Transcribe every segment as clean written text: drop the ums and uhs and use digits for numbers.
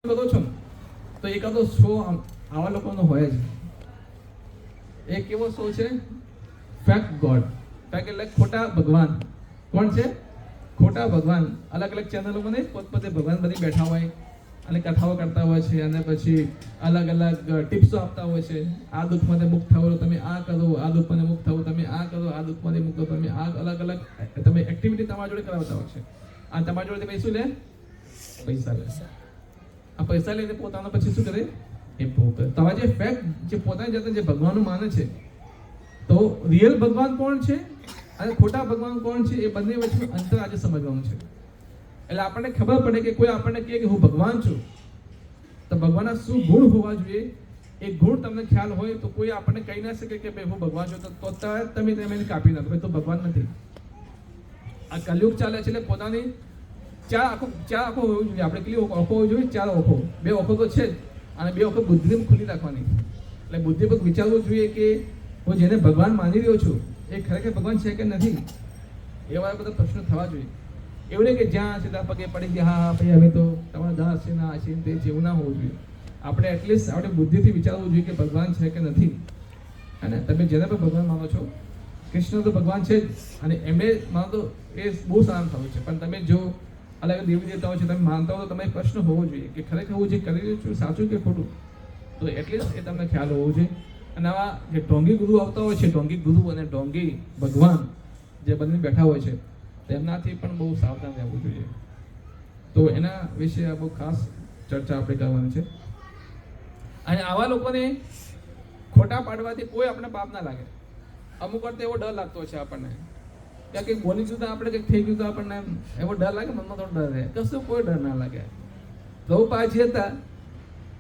કરો છો તો એકાદો શો આવા લોકોનો હોય જ. એક એવો શો છે ફેક ગોડ. ફેક એટલે ખોટા ભગવાન. કોણ છે? ખોટા ભગવાન. અલગ અલગ ચેનલો મને પોતપોતે ભગવાન બધી બેઠા હોય અને કથાઓ કરતા હોય છે અને પછી અલગ અલગ ટિપ્સો આપતા હોય છે. આ દુઃખમાંથી મુક્ત થાઓ તમે આ કરો, આ દુઃખમાંથી મુક્ત થાઓ તમે આ કરો, આ દુઃખમાંથી મુક્ત થાઓ તમે આ, અલગ અલગ તમે એક્ટિવિટી તમારા જોડે કરાવતા હોય છે. અને તમારા જોડે તમે શું લે? પૈસા લે. આ પૈસા લઈને પોતાનો પછી શું કરે? એ ભોગ કરે. તમારે જે ફેક્ટ, જે પોતાની જાતે જે ભગવાનનું માને છે, તો રિયલ ભગવાન કોણ છે અને ખોટા ભગવાન કોણ છે એ બંને વચ્ચેનું અંતર આજે સમજવાનું છે. એટલે આપણને ખબર પડે કે કોઈ આપણને કહે કે હું ભગવાન છું, તો ભગવાનના શું ગુણ હોવા જોઈએ એ ગુણ તમને ખ્યાલ હોય તો કોઈ આપણને કહી ના શકે કે ભાઈ હું ભગવાન છું, તો તમે એને કાપી નાખો, તો ભગવાન નથી. આ કલયુગ ચાલે છે એટલે પોતાની ચાર આંખો હોવી જોઈએ. આપણે કેટલી આંખો હોવી જોઈએ? 4 આંખો. 2 આંખો તો છે જ, અને 2 આંખો બુદ્ધિને ખુલ્લી રાખવાની. એટલે બુદ્ધિ પર વિચારવું જોઈએ કે હું જેને ભગવાન માની રહ્યો છું એ ખરેખર ભગવાન છે કે નથી. એવા બધા પ્રશ્નો થવા જોઈએ. એવું નહીં કે જ્યાં સીધા પગે પડી ગયા હા ભાઈ અમે તો તમારા દાસ છે ના છે તે છે, એવું ના હોવું જોઈએ. આપણે એટલીસ્ટ આપણે બુદ્ધિથી વિચારવું જોઈએ કે ભગવાન છે કે નથી. અને તમે જેને પણ ભગવાન માનો છો, કૃષ્ણ તો ભગવાન છે જ, અને એમને માનો તો એ બહુ સારું થયું છે. પણ તમે જો અલગ દેવી દેવતાઓ છે તમે માનતા હો તો તમે પ્રશ્ન હોવો જોઈએ કે ખરેખર હું જે કરી રહ્યો છું સાચું કે ખોટું. તો એટલીસ્ટ એ તમને ખ્યાલ હોવો જોઈએ. અને આવા જે ઢોંગી ગુરુ આવતા હોય છે, ઢોંગી ગુરુ અને ઢોંગી ભગવાન જે બંને બેઠા હોય છે, તેમનાથી પણ બહુ સાવધાન રહેવું જોઈએ. તો એના વિશે આ બહુ ખાસ ચર્ચા આપણે કરવાની છે. અને આવા લોકોને ખોટા પાડવાથી કોઈ આપણે પાપ ના લાગે. અમુક વાર એવો ડર લાગતો છે આપણને કે કંઈક બોલી જુદા આપણે કંઈક થઈ ગયું તો આપણને એવો ડર લાગે, મનમાં થોડો ડર રહે. કશું કોઈ ડર ના લાગે. પ્રભુપાદજી હતા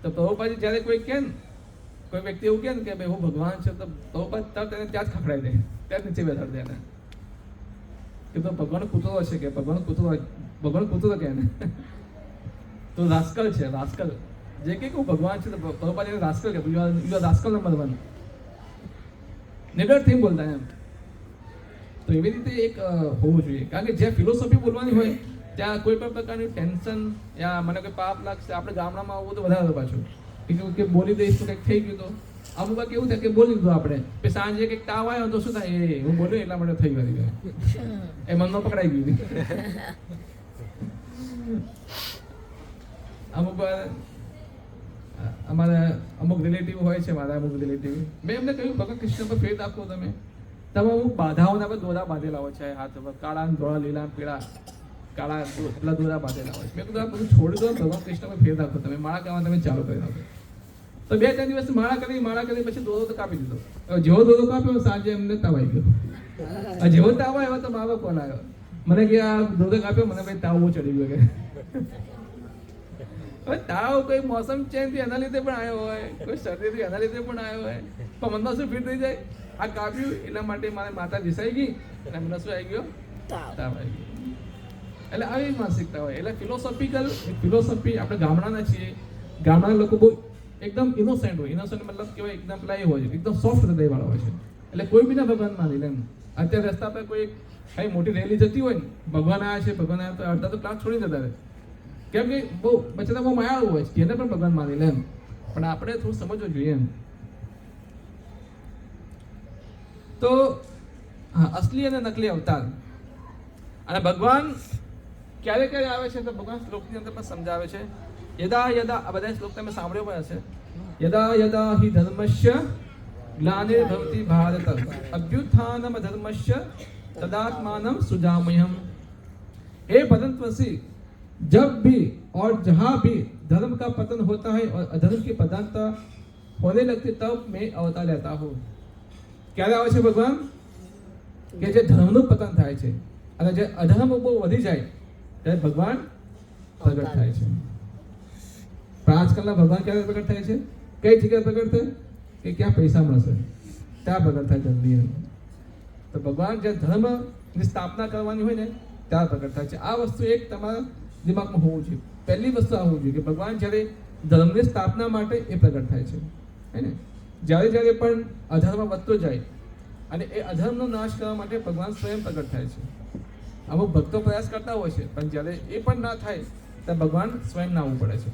તો પ્રભુપાદજી જ્યારે કોઈ કહે ને, કોઈ વ્યક્તિ એવું કહે ને કે ભાઈ હું ભગવાન છે, તો પ્રભુપાદ તરત એને ત્યાં જ ખખડાઈ દે, ત્યાં જ નીચે બેસાડી દે એને કે તો ભગવાન કૂતરો છે, કે ભગવાન કૂતરો કે એને તો રાસ્કલ છે, રાસ્કલ. જે કે હું ભગવાન છે તો પ્રભુપાદ એને રાસ્કલ કે યુ આર રાસ્કલ નંબર 1. નિડરથી બોલતા એમ. તો એવી રીતે એક હોવું જોઈએ. કારણ કે જ્યાં ફિલોસોફી બોલવાની હોય ત્યાં કોઈ પણ પ્રકારની ટેન્શન યા મને કોઈ પાપ લાગશે, આપણે ગામડામાં આવું તો વધારે પાછું કે બોલી દઈશ તો કંઈક થઈ ગયું તો અમુક વાર કેવું થાય કે બોલી દીધું આપણે, પછી સાંજે કંઈક તાવ આવ્યો તો શું થાય, એ હું બોલ્યો એટલા માટે થઈ ગયું, એ મનમાં પકડાઈ ગયું. અમુક વાર અમારા અમુક રિલેટિવ હોય છે, મારા અમુક રિલેટિવ, મેં એમને કહ્યું ભગવાન કૃષ્ણ પર ફેર આપો તમે અમુક બાધાઓના પર દોરા બાંધેલા હોય છે હાથ પર, કાળા ધોળા લીલા પીળા કાળા એટલા દોરા બાંધેલા હોય છે. મેં કીધું આ બધું છોડી દો, ભગવાન કૃષ્ણ પર ફેર રાખો, તમે માળા કરવા તમે ચાલુ કરી નાખો. તો 2-3 દિવસ માળા કરી પછી દોરો તો કાપી દીધો. જેવો દોરો કાપ્યો સાંજે એમને તાવ આવી ગયો. જેવો તાવ આવ્યો તો બાબા કોલ આવ્યો મને કે આ દોરો કાપ્યો, મને ભાઈ તાવ બહુ ચડી ગયો. કે તાવ કોઈ મોસમ ચેન્જ થી એના લીધે પણ આવ્યો હોય, કોઈ શરદીથી એના લીધે પણ આવ્યો હોય, પણ મનમાં શું ફીટ થઈ જાય, આ કાપ્યું એટલા માટે મારી માતા રિસાઈ ગઈ અને મને શું આવી ગયો? તાવ આવી ગયો. એટલે આવી માનસિકતા હોય. એટલે ફિલોસોફી આપણે ગામડાના છીએ, ગામડાના લોકો બહુ એકદમ ઇનોસેન્ટ હોય. ઇનોસેન્ટ મતલબ કેવાય એકદમ પેલા એ હોય છે, એકદમ સોફ્ટ હૃદયવાળા હોય છે. એટલે કોઈ બી ના ભગવાન માની લે. અત્યારે રસ્તા પર કોઈ કઈ મોટી રેલી જતી હોય ને, ભગવાન આવ્યા છે ભગવાન આવ્યા, તો અડધા તો ક્લાસ છોડી જતા રહે. કેમ કે બહુ બચ્ચા બહુ માયાળું હોય છે, એને પણ ભગવાન માની લે. પણ આપણે થોડું સમજવું જોઈએ એમ. તો અસલી અને નકલી અવતાર. અને ભગવાન ક્યારે ક્યારે આવે છે તો ભગવાન શ્લોકની અંદર પણ સમજાવે છે. યદા યદા, આ બધા શ્લોક તમે સાંભળ્યો પણ હશે. યદા યદા હિ ધર્મસ્ય ગ્લાનિર્ભવતિ ભારત અભ્યુત્થાનમ ધર્મસ્ય તદાત્માનમ સુજામ્યહમ. हे भरतवंशी, जब भी और जहाँ भी धर्म का पतन होता है और अधर्म की प्रधानता होने लगती तब मैं अवतार लेता हूँ. ક્યારે આવે છે ભગવાન? કે જે ધર્મનું પતન થાય છે અને જે અધર્મ બહુ વધી જાય ત્યારે ભગવાન પ્રગટ થાય છે. પણ આજકાલના ભગવાન ક્યારે પ્રગટ થાય છે? કઈ જગ્યાએ પ્રગટ થાય? કે ક્યાં પૈસા મળશે ત્યાં પ્રગટ થાય જલ્દી. તો ભગવાન જે ધર્મની સ્થાપના કરવાની હોય ને ત્યાં પ્રગટ થાય છે. આ વસ્તુ એક તમારા દિમાગમાં હોવું જોઈએ. પહેલી વસ્તુ આ હોવું જોઈએ કે ભગવાન જ્યારે ધર્મની સ્થાપના માટે એ પ્રગટ થાય છે, હે ને. જ્યારે જ્યારે પણ અધર્મ વધતો જાય અને એ અધર્મનો નાશ કરવા માટે ભગવાન સ્વયં પ્રગટ થાય છે. અમુક ભક્તો પ્રયાસ કરતા હોય છે, પણ જ્યારે એ પણ ના થાય ત્યારે ભગવાન સ્વયં ના આવવું પડે છે.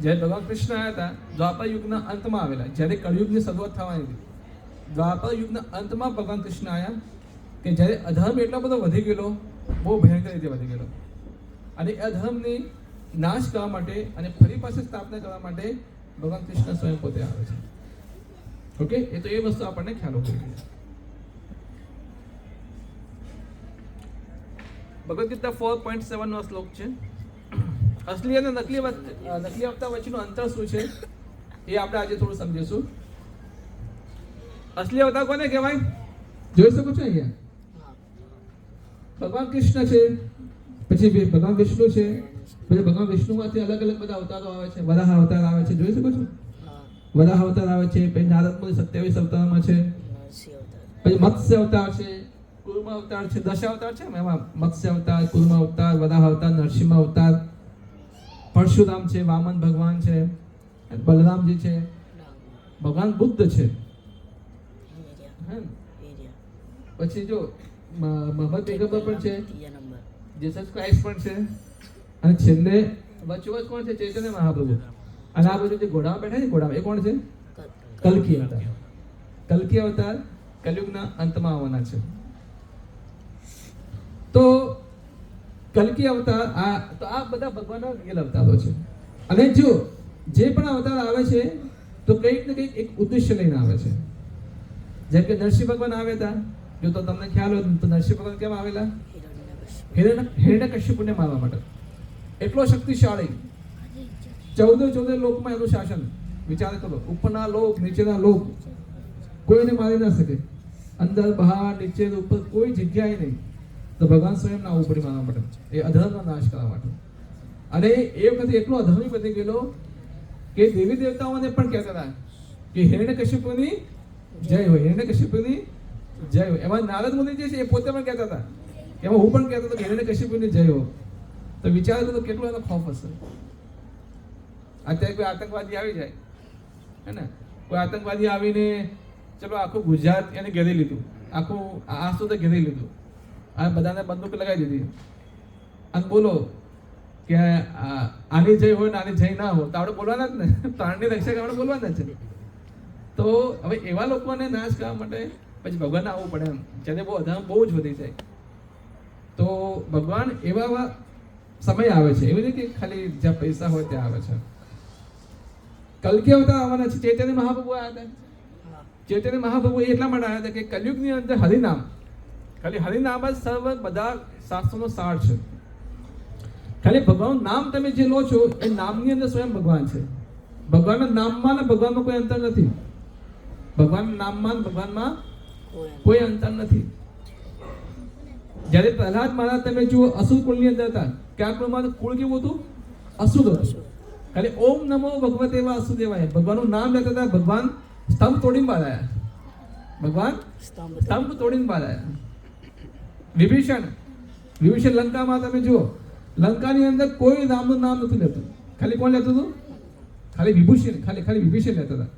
જ્યારે ભગવાન કૃષ્ણ આવ્યા હતા દ્વાપર યુગના અંતમાં આવેલા, જ્યારે કળયુગની શરૂઆત થવાની હતી, દ્વાપર યુગના અંતમાં ભગવાન કૃષ્ણ આવ્યા કે જ્યારે અધર્મ એટલો બધો વધી ગયેલો, બહુ ભયંકર રીતે વધી ગયેલો, અને એ અધર્મની નાશ કરવા માટે અને ફરી પાસે સ્થાપના કરવા માટે ભગવાન કૃષ્ણ સ્વયં પોતે આવે છે. ઓકે, એ તો એ વસ્તુ આપણને ખ્યાલ હોવી જોઈએ. ભગવદ ગીતા 4.7 નો શ્લોક છે. અસલી અને નકલી અવતાર વચ્ચેનું અંતર શું છે એ આપણે આજે થોડું સમજીશું. અસલી અવતાર કોને કહેવાય? જોઈ શકો છો અહીંયા ભગવાન કૃષ્ણ છે, પછી ભગવાન વિષ્ણુ છે, પછી ભગવાન વિષ્ણુમાંથી અલગ અલગ બધા અવતારો આવે છે. વરાહ અવતાર આવે છે, જોઈ શકો છો વરાહ અવતાર આવે છે. પછી નારદ મુનિ 27 અવતારમાં છે. પછી મત્સ્ય અવતાર છે, કુર્મ અવતાર છે, 10 અવતાર છે એમાં મત્સ્ય અવતાર, કુર્મ અવતાર, વરાહ અવતાર, નરસિંહ અવતાર, પરશુરામ છે, વામન ભગવાન છે, બલરામજી છે, ભગવાન બુદ્ધ છે. પછી જો મોહમ્મદ પૈગંબર પણ છે, જીસસ ક્રાઇસ્ટ પણ છે, અને છેલ્લે વચોવચ કોણ છે? ચૈતન્ય મહાપ્રભુ. અને આ બધું જે ઘોડામાં બેઠા છે, ઘોડામાં એ કોણ છે? કલ્કી અવતાર. કલ્કી અવતાર કલયુગના અંતમાં આવવાના છે. તો કલ્કી અવતાર આ બધા ભગવાનના રિયલ અવતારો છે. અને જો જે પણ અવતાર આવે છે તો કંઈક ને કંઈક એક ઉદ્દેશ્ય લઈને આવે છે. જેમ કે નરસિંહ ભગવાન આવ્યા હતા, જો તો તમને ખ્યાલ હોય તો નરસિંહ ભગવાન કેમ આવેલા? હિરણ્યકશ્યપુને મારવા માટે. એટલો શક્તિશાળી, 14 લોકમાં એનું શાસન. વિચાર કરો, ઉપરના લોક, નીચેના લોક, કોઈને મારી ના શકે. અંદર બહાર નીચે ઉપર કોઈ જગ્યાએ નહીં. તો ભગવાન સ્વયં ના ઉપરી મારવા માટે, એ અધર્મનો નાશ કરવા માટે. અને એ વખતે એટલો અધર્મી બની ગયેલો કે દેવી દેવતાઓને પણ કહેતા હતા કે હિરણ્યકશ્યપુની જય હોય, હિરણ્યકશ્યપુની જય હોય. એમાં નારદ મુનિ જે છે એ પોતે પણ કહેતા હતા, એમાં હું પણ કહેતો હતો કે હિરણ્યકશ્યપુની જય હો. તો વિચાર કરો કેટલો એનો ખોફ હશે. અત્યારે કોઈ આતંકવાદી આવી જાય, હે ને, કોઈ આતંકવાદી આવીને ચલો આખું ગુજરાત એને ઘેરી લીધું, આખું આસ્તો તો ઘેરી લીધું, આ બધાને બંદૂક લગાવી દીધી, અને બોલો કે આની જય હોય ને આની જય ના હોય, તો આપણે બોલવાના જ ને, પ્રાણની રક્ષક આપણે બોલવાના છે. તો હવે એવા લોકોને નાશ કરવા માટે પછી ભગવાન આવવું પડે એમ, જ્યારે બહુ અધર્મ બહુ જ વધી જાય. તો ભગવાન એવા સમય આવે છે, એવી નહીં કે ખાલી જ્યાં પૈસા હોય ત્યાં આવે છે. કલ્કી અવતાર આવવાના છે. ચૈતન્ય મહાપ્રભુ આવ્યા હતા. ચૈતન્ય મહાપ્રભુ એટલા માટે આવ્યા હતા કે કલયુગની અંદર હરિનામ, ખાલી હરિનામ જ સર્વ બધા શાસ્ત્રોનો સાર છે. ખાલી ભગવાનનું નામ તમે જે લો છો એ નામની અંદર સ્વયં ભગવાન છે. ભગવાનના નામમાં ને ભગવાનમાં કોઈ અંતર નથી. ભગવાનના નામમાં ભગવાનમાં કોઈ અંતર નથી. જ્યારે પ્રહલાદ મહારાજ તમે જુઓ અસુર કુળની અંદર હતા, ક્યાં કુળમાં કુળ કેવું હતું? અસુર હતું. ખાલી ઓમ નમો ભગવતે વાસુદેવાય ભગવાનનું નામ લેતા હતા, ભગવાન સ્તંભ તોડીને બહાર આવ્યા. ભગવાન સ્તંભ તોડીને બહાર આવ્યા. વિભીષણ લંકામાં તમે જુઓ, લંકાની અંદર કોઈ રામનું નામ નથી લેતું. ખાલી કોણ લેતું હતું? ખાલી વિભૂષણ, ખાલી વિભીષણ લેતા હતા.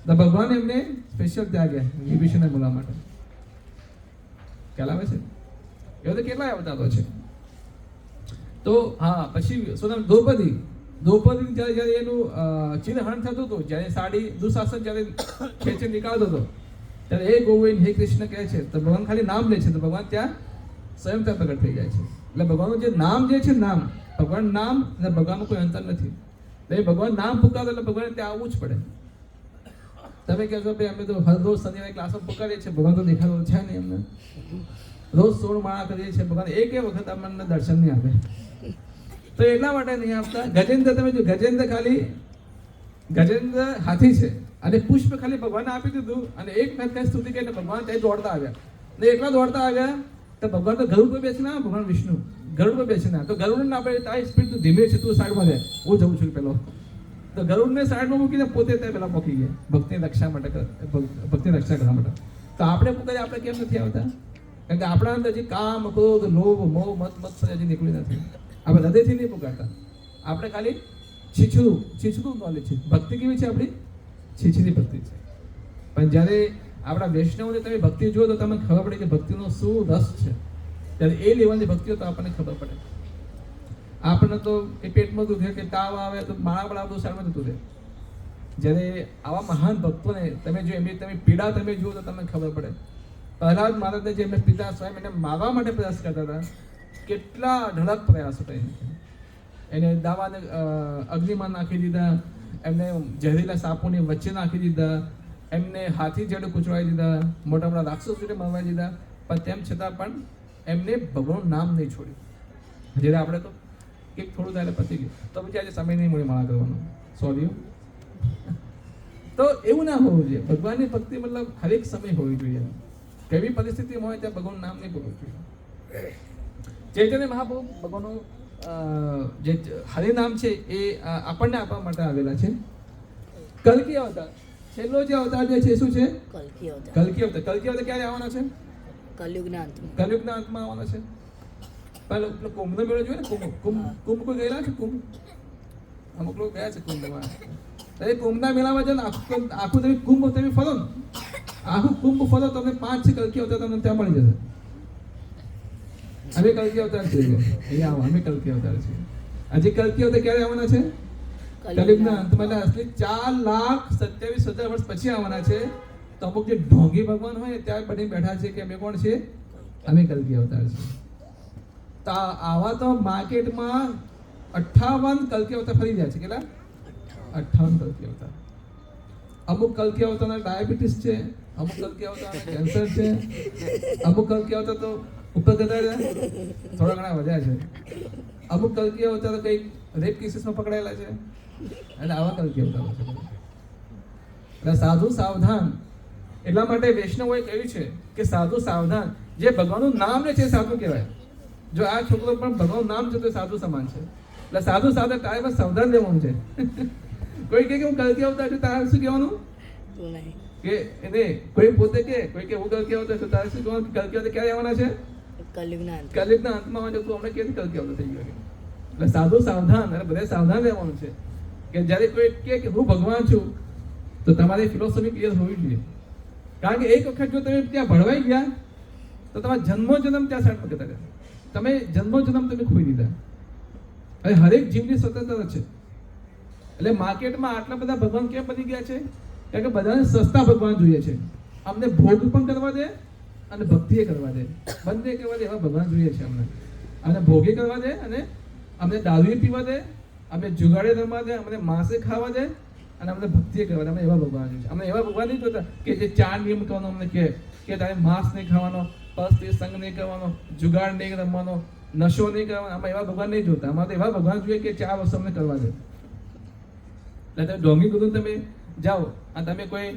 તો ભગવાન એમને સ્પેશિયલ ત્યાં ગયા વિભીષણને બોલાવવા માટે. ખ્યાલ આવે છે? એવા તો કેટલાય અવતારો છે. તો હા, પછી શું નામ? દ્રૌપદી જ્યારે એનું ચિરહરણ થતું હતું, જ્યારે સાડી દુશાસન જ્યારે ખેંચી નીકાળતો હતો, ત્યારે એ ગોવિંદ હે કૃષ્ણ કહે છે, તો ભગવાન ખાલી નામ લે છે, તો ભગવાન ત્યાં સ્વયં ત્યાં પ્રગટ થઈ જાય છે. એટલે ભગવાનનું જે નામ જે છે, નામ ભગવાન નામ અને ભગવાનનું કોઈ અંતર નથી. એટલે ભગવાન નામ પુકારો એટલે ભગવાન ત્યાં આવવું જ પડે. તમે કહેશો ભાઈ અમે તો હર રોજ શનિવારે ક્લાસમાં પુકારીએ છીએ, ભગવાન તો દેખાતો છે નહીં અમને. રોજ 16 માળા કરીએ છીએ, ભગવાન એક વખત આપણને દર્શન નહીં આપે. તો એટલા માટે નહીં આપતા. ગજેન્દ્ર તમે જો, ગજેન્દ્ર હાથી છે, અને પુષ્પ ખાલી ભગવાનને આપી દીધું, અને એક વખત કઈ સ્તુતિ કરીને ભગવાન ત્યાં દોડતા આવ્યા. ને એટલા દોડતા આવ્યા તો ભગવાન તો ગરુડ પર બેસીને, ભગવાન વિષ્ણુ ગરુડ પર બેસીને, તો ગરુડને આપણે તારી સ્પીડ તું ધીમે છે, તું સાઈડમાં રહે, હું જઉં છું પેલો. તો ગરુડને સાઈડમાં મૂકીને પોતે ત્યાં પેલા પહોંચી ગયા ભક્તિની રક્ષા કરવા માટે. તો આપણે પોતે આપણે કેમ નથી આવતા? કારણ કે આપણા અંદર જે કામ, ક્રોધ, લોભ, મોહ, મત હજી નીકળી નથી. આપણે હૃદયથી નહીં પુકારતા. આપણે ખાલી છીછરું નોલેજ છે. ભક્તિ કેવી છે આપણી? છીછરી ભક્તિ છે. પણ જ્યારે આપણા વૈષ્ણવને તમે ભક્તિ જુઓ તો તમને ખબર પડે કે ભક્તિનો શું રસ છે. ત્યારે એ લેવલની ભક્તિઓ તો આપણને ખબર પડે. આપણને તો એ પેટમાં દુખે કે તાવ આવે તો માળા બળા બધું સાઈડમાં જતું રહે. જ્યારે આવા મહાન ભક્તોને તમે જો એમની તમે પીડા તમે જુઓ તો તમને ખબર પડે. પ્રહલાદ મહારાજને જે એમને પિતા સ્વયં એને મારવા માટે પ્રયાસ કરતા હતા, કેટલા અઢળક પ્રયાસ હતા એને દાવાને અગ્નિમાં નાખી દીધા, એમને ઝેરીલા સાપોની વચ્ચે નાખી દીધા, એમને હાથી જેડે કૂચવાઈ દીધા, મોટા મોટા રાક્ષસો જોડે મરવાઈ દીધા, પણ તેમ છતાં પણ એમને ભગવાનનું નામ નહીં છોડ્યું. જ્યારે આપણે તો એક થોડું ત્યારે પતી ગયું તો પછી આજે સમય નહીં મળે માળા કરવાનો, સોરી. તો એવું ના હોવું જોઈએ. ભગવાનની ભક્તિ મતલબ હરેક સમય હોવી જોઈએ. કેવી પરિસ્થિતિમાં હોય ત્યાં ભગવાનનું નામ નહીં બોલવું જોઈએ. ચૈતન્ય મહાપ્રભુ ભગવાનનું જે હરિનામ છે એ આપણને આપવા માટે આવેલા છે. કલ્કી અવતાર, છેલ્લો જે અવતાર જે છે શું છે? કલ્કી અવતાર. કલ્કી અવતાર ક્યારે આવવાનો છે? કલયુગના અંતમાં આવવાનો છે. પેલો કુંભનો મેળો જોયો ને, કુંભ કોઈ ગયેલા છે? કુંભ અમુક લોકો ગયા છે કુંભમાં. એટલે કુંભના મેળામાં છે ને આખું તમે કુંભ તમે ફરો ને, આખું કુંભ ફરો તમને 5 કલ્કી અવતાર તમને ત્યાં મળી જશે. અમે કલ્કી અવતાર છીએ અહીંયા આવો, અમે કલ્કી અવતાર છીએ. હજી કલ્કી અવતાર ક્યારે આવવાના છે? કલયુગના અંતમાં. એટલે અસલી 4,27,000 વર્ષ પછી આવવાના છે. તો અમુક જે ઢોંગી ભગવાન હોય ત્યાં બની બેઠા છે કે અમે કોણ છે? અમે કલ્કી અવતાર છીએ. તો આવા તો માર્કેટમાં 58 કલ્કી અવતાર ફરી રહ્યા છે. કેટલા? 58 કલ્કી અવતાર. અમુક કલ્કી અવતારના ડાયાબિટીસ છે, અમુક કલ્કી અવતારના કેન્સર છે, અમુક કલ્કી અવતાર તો ઉપર જતા રહ્યા, થોડા ઘણા વધ્યા છે. અમુક કલ્કી અવતાર કંઈક રેપ કેસીસમાં પકડાયેલા છે. એટલે આવા કલ્કી અવતારો છે. એટલે સાધુ સાવધાન. એટલા માટે વૈષ્ણવોએ કહ્યું છે કે સાધુ સાવધાન. જે ભગવાનનું નામ લે છે સાધુ કહેવાય. જો આ છોકરો પણ ભગવાનનું નામ છે તો સાધુ સમાન છે. એટલે સાધુ સાવધાન કાયમાં સાવધાન રહેવાનું છે. કોઈ કહે કે હું કલ્કી અવતાર છું, તારે શું કહેવાનું? કે એને કોઈ પોતે કે કોઈ કે હું કલ્કી અવતાર છું, તારે શું કહેવાનું? કલ્કી અવતાર ક્યારે આવવાના છે? કલયુગના અંતમાં. જો તું હમણાં ક્યાંથી કલ્કી અવતાર થઈ ગયો? એટલે સાધુ સાવધાન. અને બધે સાવધાન રહેવાનું છે કે જ્યારે કોઈ કે હું ભગવાન છું તો તમારી ફિલોસોફી ક્લિયર હોવી જોઈએ. કારણ કે એક વખત જો તમે ત્યાં ભળવાઈ ગયા તો તમારા જન્મો જન્મ ત્યાં સાઈડ પર જતા રહ્યા. તમે જન્મો જન્મ તમે ખોઈ દીધા. હવે હરેક જીવની સ્વતંત્રતા છે. એટલે માર્કેટમાં આટલા બધા ભગવાન કેમ બની ગયા છે? કારણ કે બધાને સસ્તા ભગવાન જોઈએ છે. અમને ભોગ પણ કરવા દે અને ભક્તિ કરવા દે, બંને કરવા દે એવા ભગવાન જોઈએ છે અમને. અને ભોગે કરવા દે અને અમને દારૂ પીવા દે, અમને જુગાડે રમવા દે, અમને માંસે ખાવા દે અને અમને ભક્તિ કરવા દે. અમને એવા ભગવાન જોઈએ છે. અમને એવા ભગવાન નહીં જોતા કે જે 4 નિયમ કરવાનો અમને કહે કે તારે માંસ નહીં ખાવાનો, પરસ્ત્રી સંગ નહીં કરવાનો, જુગાડ નહીં રમવાનો, નશો નહીં કરવાનો. આમાં એવા ભગવાન નહીં જોતા. અમારે એવા ભગવાન જોઈએ કે 4 વસ્તુ અમને કરવા દે. એટલે તમે ઢોંગી ગુરુ તમે જાઓ અને તમે કોઈ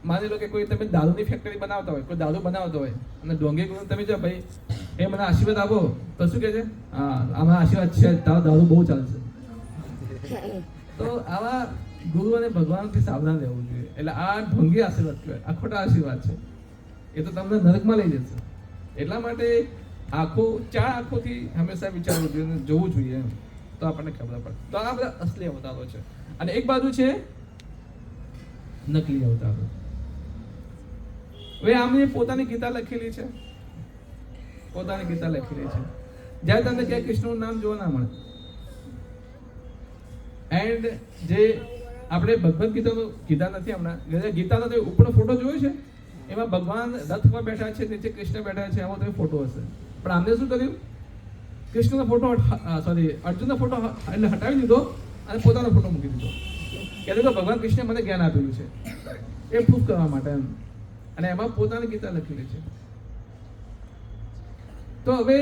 માની લો કે કોઈ તમે દારૂની ફેક્ટરી બનાવતા હોય, કોઈ દારૂ બનાવતો હોય અને ઢોંગી ગુરુ તમે જો ભાઈ એ મને આશીર્વાદ આપો તો શું કહે છે? હા આમાં આશીર્વાદ છે, તારો દારૂ બહુ ચાલશે. તો આવા ગુરુ અને ભગવાનથી સાવધાન રહેવું જોઈએ. એટલે આ ઢોંગી આશીર્વાદ કહેવાય, આ ખોટા આશીર્વાદ છે. એ તો તમને નરકમાં લઈ જશે. એટલા માટે આંખોથી હંમેશા વિચારવું જોઈએ, જોવું જોઈએ એમ, તો આપણને ખબર પડે. તો આ બધા અસલી અવતારો છે. અને એક બાજુ છે નકલી અવતારો. હવે આમને પોતાની ગીતા લખેલી છે, પોતાની ગીતા લખેલી છે. જ્યારે તમને ક્યાંય કૃષ્ણનું નામ જોવા ના મળે. એન્ડ જે આપણે ભગવદ ગીતા નથી હમણાં, ગીતાનો તો ઉપરનો ફોટો જોયો છે, એમાં ભગવાન રથમાં બેઠા છે, નીચે કૃષ્ણ બેઠા છે, આમાં તમે ફોટો હશે. પણ આમને શું કર્યું? કૃષ્ણનો ફોટો અર્જુનનો ફોટો એટલે હટાવી દીધો અને પોતાનો ફોટો મૂકી દીધો. કહેલું કે ભગવાન કૃષ્ણે મને જ્ઞાન આપેલું છે એ પ્રૂફ કરવા માટે એમ. અને એમાં પોતાની ગીતા લખેલી છે. તો હવે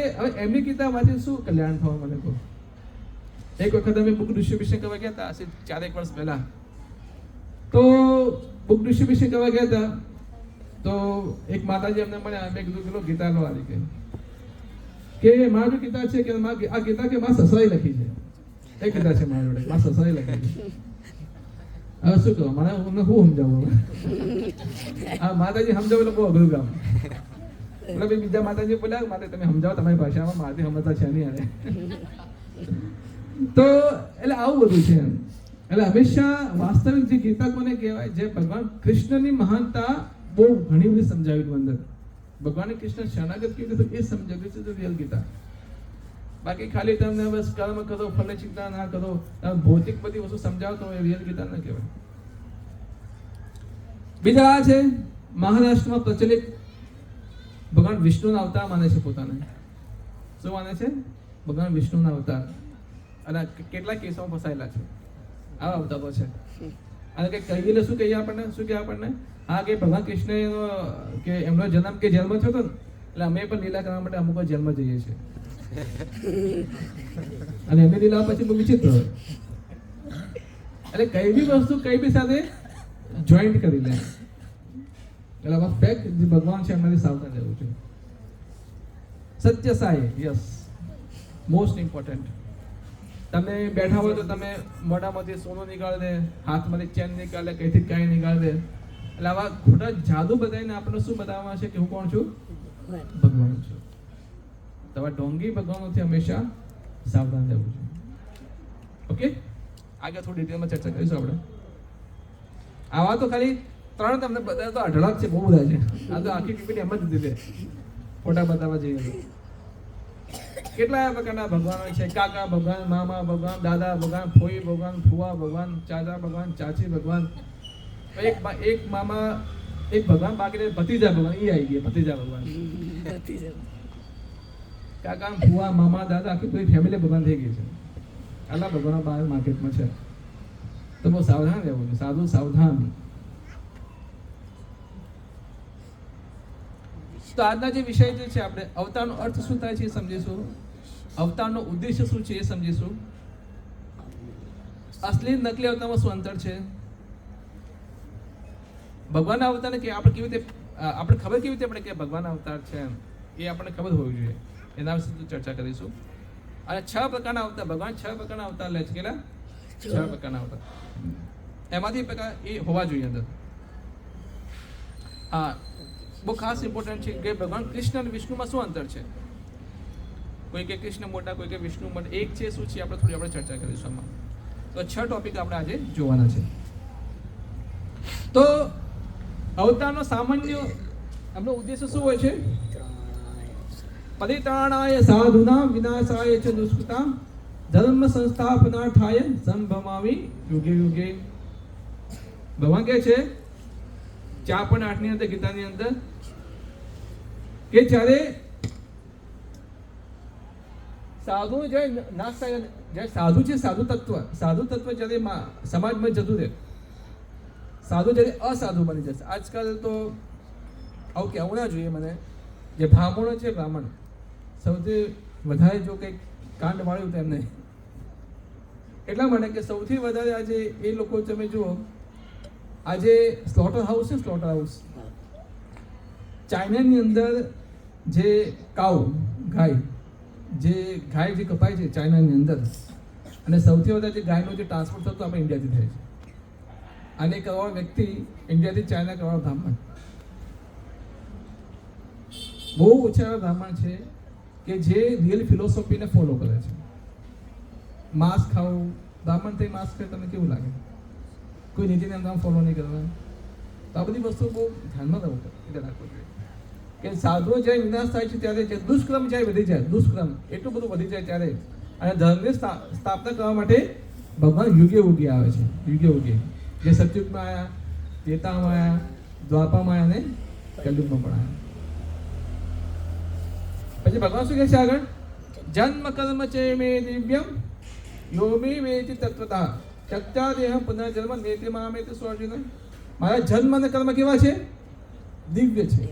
એમની ગીતા વાંચી શું કલ્યાણ થવા મને કહો? એક વખત અમે બુક ડિસ્ટ્રીબ્યુશન કરવા ગયા હતા, 4 વર્ષ પહેલા. તો બુક ડિસ્ટ્રીબ્યુશન કરવા ગયા હતા તો એક માતાજી અમને મળ્યા. મેં કીધું પેલો ગીતા લો આવી કે મારી જો ગીતા છે કે આ ગીતા કે માં સસરાઈ લખી છે. એક ગીતા છે મારી જોડે, માં સસરાઈ લખી છે. હવે શું કહો મને હું સમજાવું? આ માતાજી સમજાવું એટલે બહુ અઘરું કામ. એટલે બીજા માતાજી બોલ્યા માતા તમે સમજાવો તમારી ભાષામાં, મારાથી સમજતા છે નહીં. આને તો એટલે આવું બધું છે એમ. એટલે હંમેશા વાસ્તવિક જે ગીતા કોને કહેવાય? જે ભગવાન કૃષ્ણની મહાનતા બહુ ઘણી બધી સમજાવી અંદર. ભગવાને કૃષ્ણ શરણાગત કીધું તો એ સમજાવ્યું છે રિયલ ગીતા. બાકી ખાલી તમને બસ કર્મ કરો, ફળ ચિંતા ના કરો, તમે ભૌતિક બધી વસ્તુ સમજાવતો હોય રિયલ ગીતા ના કહેવાય. બીજા આ છે મહારાષ્ટ્રમાં પ્રચલિત ભગવાન વિષ્ણુના અવતાર માને છે પોતાને. શું માને છે? ભગવાન વિષ્ણુના અવતાર. અને કેટલા કેસોમાં ફસાયેલા છે આવા અવતારો છે. અને કંઈક કહીએ એટલે શું કહીએ આપણને? શું કહે આપણને? હા, કે ભગવાન કૃષ્ણ કે એમનો જન્મ કે જન્મ થયો હતો ને એટલે અમે પણ લીલા કરવા માટે અમુક જન્મ જઈએ છીએ. અને એમની લીલા પછી બહુ વિચિત્ર હોય. એટલે કઈ બી વસ્તુ કઈ બી સાથે જોઈન્ટ કરી લે. એટલે આમાં ફેક્ટ જે ભગવાન છે એમાંથી સાવધાન રહેવું છે. સત્ય સાઈ, યસ, મોસ્ટ ઇમ્પોર્ટન્ટ. તમે બેઠા હોય તો તમે મોઢામાંથી સોનું નીકાળી દે, હાથમાંથી ચેન નીકાળે, કઈથી કાંઈ નીકાળી દે. એટલે આવા ખોટા જાદુ બતાવીને આપણે શું બતાવવા છે કે હું કોણ છું? ભગવાન છું. તમારા ઢોંગી ભગવાનોથી હંમેશા સાવધાન રહેવું છે. ઓકે, આગળ થોડી ડિટેલમાં ચર્ચા કરીશું આપણે. આવા તો ખાલી 3 તમને બધા તો અઢળક છે, બહુ બધા છે. આ તો આખી પીપીટી એમ જ દીધી ફોટા બતાવવા જઈએ તો કેટલા પ્રકારના ભગવાન છે. કાકા ભગવાન, મામા ભગવાન, દાદા ભગવાન, ફોઈ ભગવાન, ફુવા ભગવાન, ચાચા ભગવાન, ચાચી ભગવાન, એક મામા, એક ભગવાન બાકી ભતીજા ભગવાન. એ આવી ગયા ભતીજા ભગવાન. કાકા, ફુવા, મામા, દાદા, આખી પૂરી ફેમિલી ભગવાન થઈ ગઈ છે. આટલા ભગવાન બહાર માર્કેટમાં છે. તો બહુ સાવધાન રહેવું. સાધુ સાવધાન. તો આજના જે વિષય જે છે આપણે અવતારનો અર્થ શું થાય છે એ સમજીશું. અવતારનો ઉદ્દેશ્ય શું છે એ સમજીશું. અસલી નકલી અવતારમાં શું અંતર છે. ભગવાનના અવતારને કે આપણે કેવી રીતે આપણે ખબર કેવી રીતે પડે કે ભગવાનના અવતાર છે એ આપણને ખબર હોવી જોઈએ. એના વિશે ચર્ચા કરીશું. અને 6 પ્રકારના અવતાર ભગવાન 6 પ્રકારના અવતાર લે છે. કેટલા? 6 પ્રકારના અવતાર. એમાંથી પ્રકાર એ હોવા જોઈએ અંદર. હા, બહુ ખાસ ઇમ્પોર્ટન્ટ છે કે ભગવાન કૃષ્ણ અને વિષ્ણુમાં શું અંતર છે. કોઈ કે કૃષ્ણ મોટા, કોઈ કે વિષ્ણુ મોટા. એક છે શું છે આપણે થોડી ચર્ચા કરીશું આમાં. તો 6 ટોપિક આપણે આજે જોવાના છે. તો અવતારનો સામાન્ય એમનો ઉદ્દેશ્ય શું હોય છે? પરિત્રાણાય સાધુનાં વિનાશાય ચ દુષ્કૃતાં ધર્મ સંસ્થાપનાર્થાય સંભવામિ યુગે યુગે. ભગવાન કહે છે 4.8 ની અંદર ગીતાની અંદર કે જ્યારે સાધુ જ્યારે નાશ થાય, જ્યારે સાધુ છે સાધુ તત્વ જ્યારે સમાજમાં જતું રહે, સાધુ જ્યારે અસાધુ બની જશે. આજકાલ તો આવું કહેવું ના જોઈએ મને. જે બ્રાહ્મણો છે, બ્રાહ્મણ સૌથી વધારે જો કંઈક કાંડ વાળ્યું તેમને એટલા માટે કે સૌથી વધારે આજે એ લોકો તમે જુઓ, આજે સ્લોટર હાઉસ છે, સ્લોટર હાઉસ ચાઇનાની અંદર જે ગાય જે કપાય છે ચાઇનાની અંદર, અને સૌથી વધારે જે ગાયનું જે ટ્રાન્સપોર્ટ થતું આપણે ઇન્ડિયાથી થાય છે. અને કરવાળો વ્યક્તિ ઇન્ડિયાથી ચાઇના કરવાળો બ્રાહ્મણ, બહુ ઓછા એવા બ્રાહ્મણ છે કે જે રિયલ ફિલોસોફીને ફોલો કરે છે. માંસ ખાવું, બ્રાહ્મણ થઈ માંસ ખાય તમને કેવું લાગે? કોઈ નીતિ નિયમ ફોલો નહીં કરવા. તો આ બધી વસ્તુ બહુ ધ્યાનમાં રાખવું જોઈએ કે સાધુઓ જ્યારે વિનાશ થાય છે ત્યારે જે દુષ્કર્મ જ્યારે વધી જાય, દુષ્કર્મ એટલું બધું વધી જાય ત્યારે, અને ધર્મની સ્થાપના કરવા માટે ભગવાન યુગે ઉગે આવે છે. યુગે ઉગે જે સતયુગમાં આવ્યા, ત્રેતામાં આવ્યા, દ્વાપરમાં આવ્યા અને કલયુગમાં પણ આવ્યા. પછી ભગવાન શું કહે છે આગળ? જન્મ કર્મ ચે મે દિવ્યમ યોમી વેતિ તત્વતા ચક્તા દેહ પુનર્જન્મ નેતિ મામેતિ સ્વર્જિન. મારા જન્મ અને કર્મ કેવા છે? દિવ્ય છે.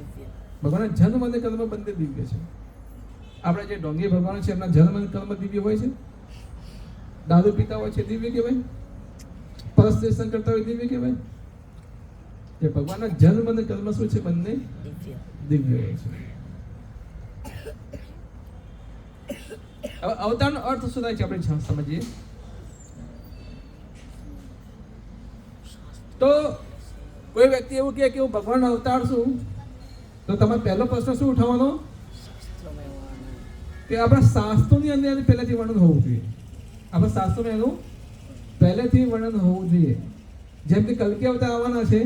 ભગવાનના જન્મ અને કર્મ બંને દિવ્ય છે. આપણે જે ઢોંગી ભગવાન છે એમના જન્મ અને કર્મ દિવ્ય હોય છે. દારૂ પીતા હોય છે દિવ્ય કહેવાય, પરસ્ત્રેષણ કરતા હોય દિવ્ય કહેવાય. જે ભગવાનના જન્મ અને કર્મ શું છે? બંને દિવ્ય હોય છે. હવે અવતારનો અર્થ શું થાય છે આપણે સમજીએ. તો કોઈ વ્યક્તિ એવું કહે કે હું ભગવાનનો અવતાર છું, તો તમારો પહેલો પ્રશ્ન શું ઉઠાવવાનો? કે આપણા શાસ્ત્રોની અંદર એનું પહેલેથી વર્ણન હોવું જોઈએ. આપણા શાસ્ત્રોમાં એનું પહેલેથી વર્ણન હોવું જોઈએ. જેમ કે કલ્કી અવતાર આવવાના છે,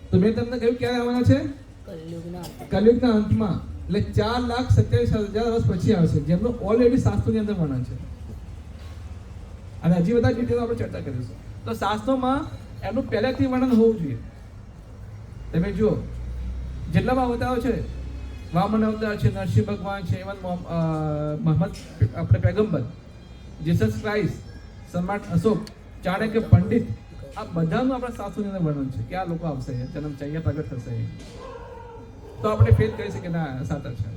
તો મેં તમને કહ્યું ક્યારે આવવાના છે? કલયુગના અંતમાં. એટલે 4,27,000 વર્ષ પછી આવશે, જેમનું ઓલરેડી શાસ્ત્રોની અંદર વર્ણન છે. અને હજી બધા ડિટેલ આપણે ચર્ચા કરીશું. તો શાસ્ત્રોમાં એનું પહેલેથી વર્ણન હોવું જોઈએ. તમે જુઓ જેટલામાં અવતારો છે, વામન અવતાર છે, નરસિંહ ભગવાન છે, ઇવન મોહમ્મદ આપણે પેગમ્બર, જીસસ ક્રાઇસ્ટ, સમ્રાટ અશોક, ચાણક્ય પંડિત, આ બધાનું આપણા શાસ્ત્રોની અંદર વર્ણન છે કે આ લોકો આવશે, જન્મ છે, અહીંયા પ્રગટ થશે. તો આપણે ફેલ કરી શકીએ ના સાચા છે.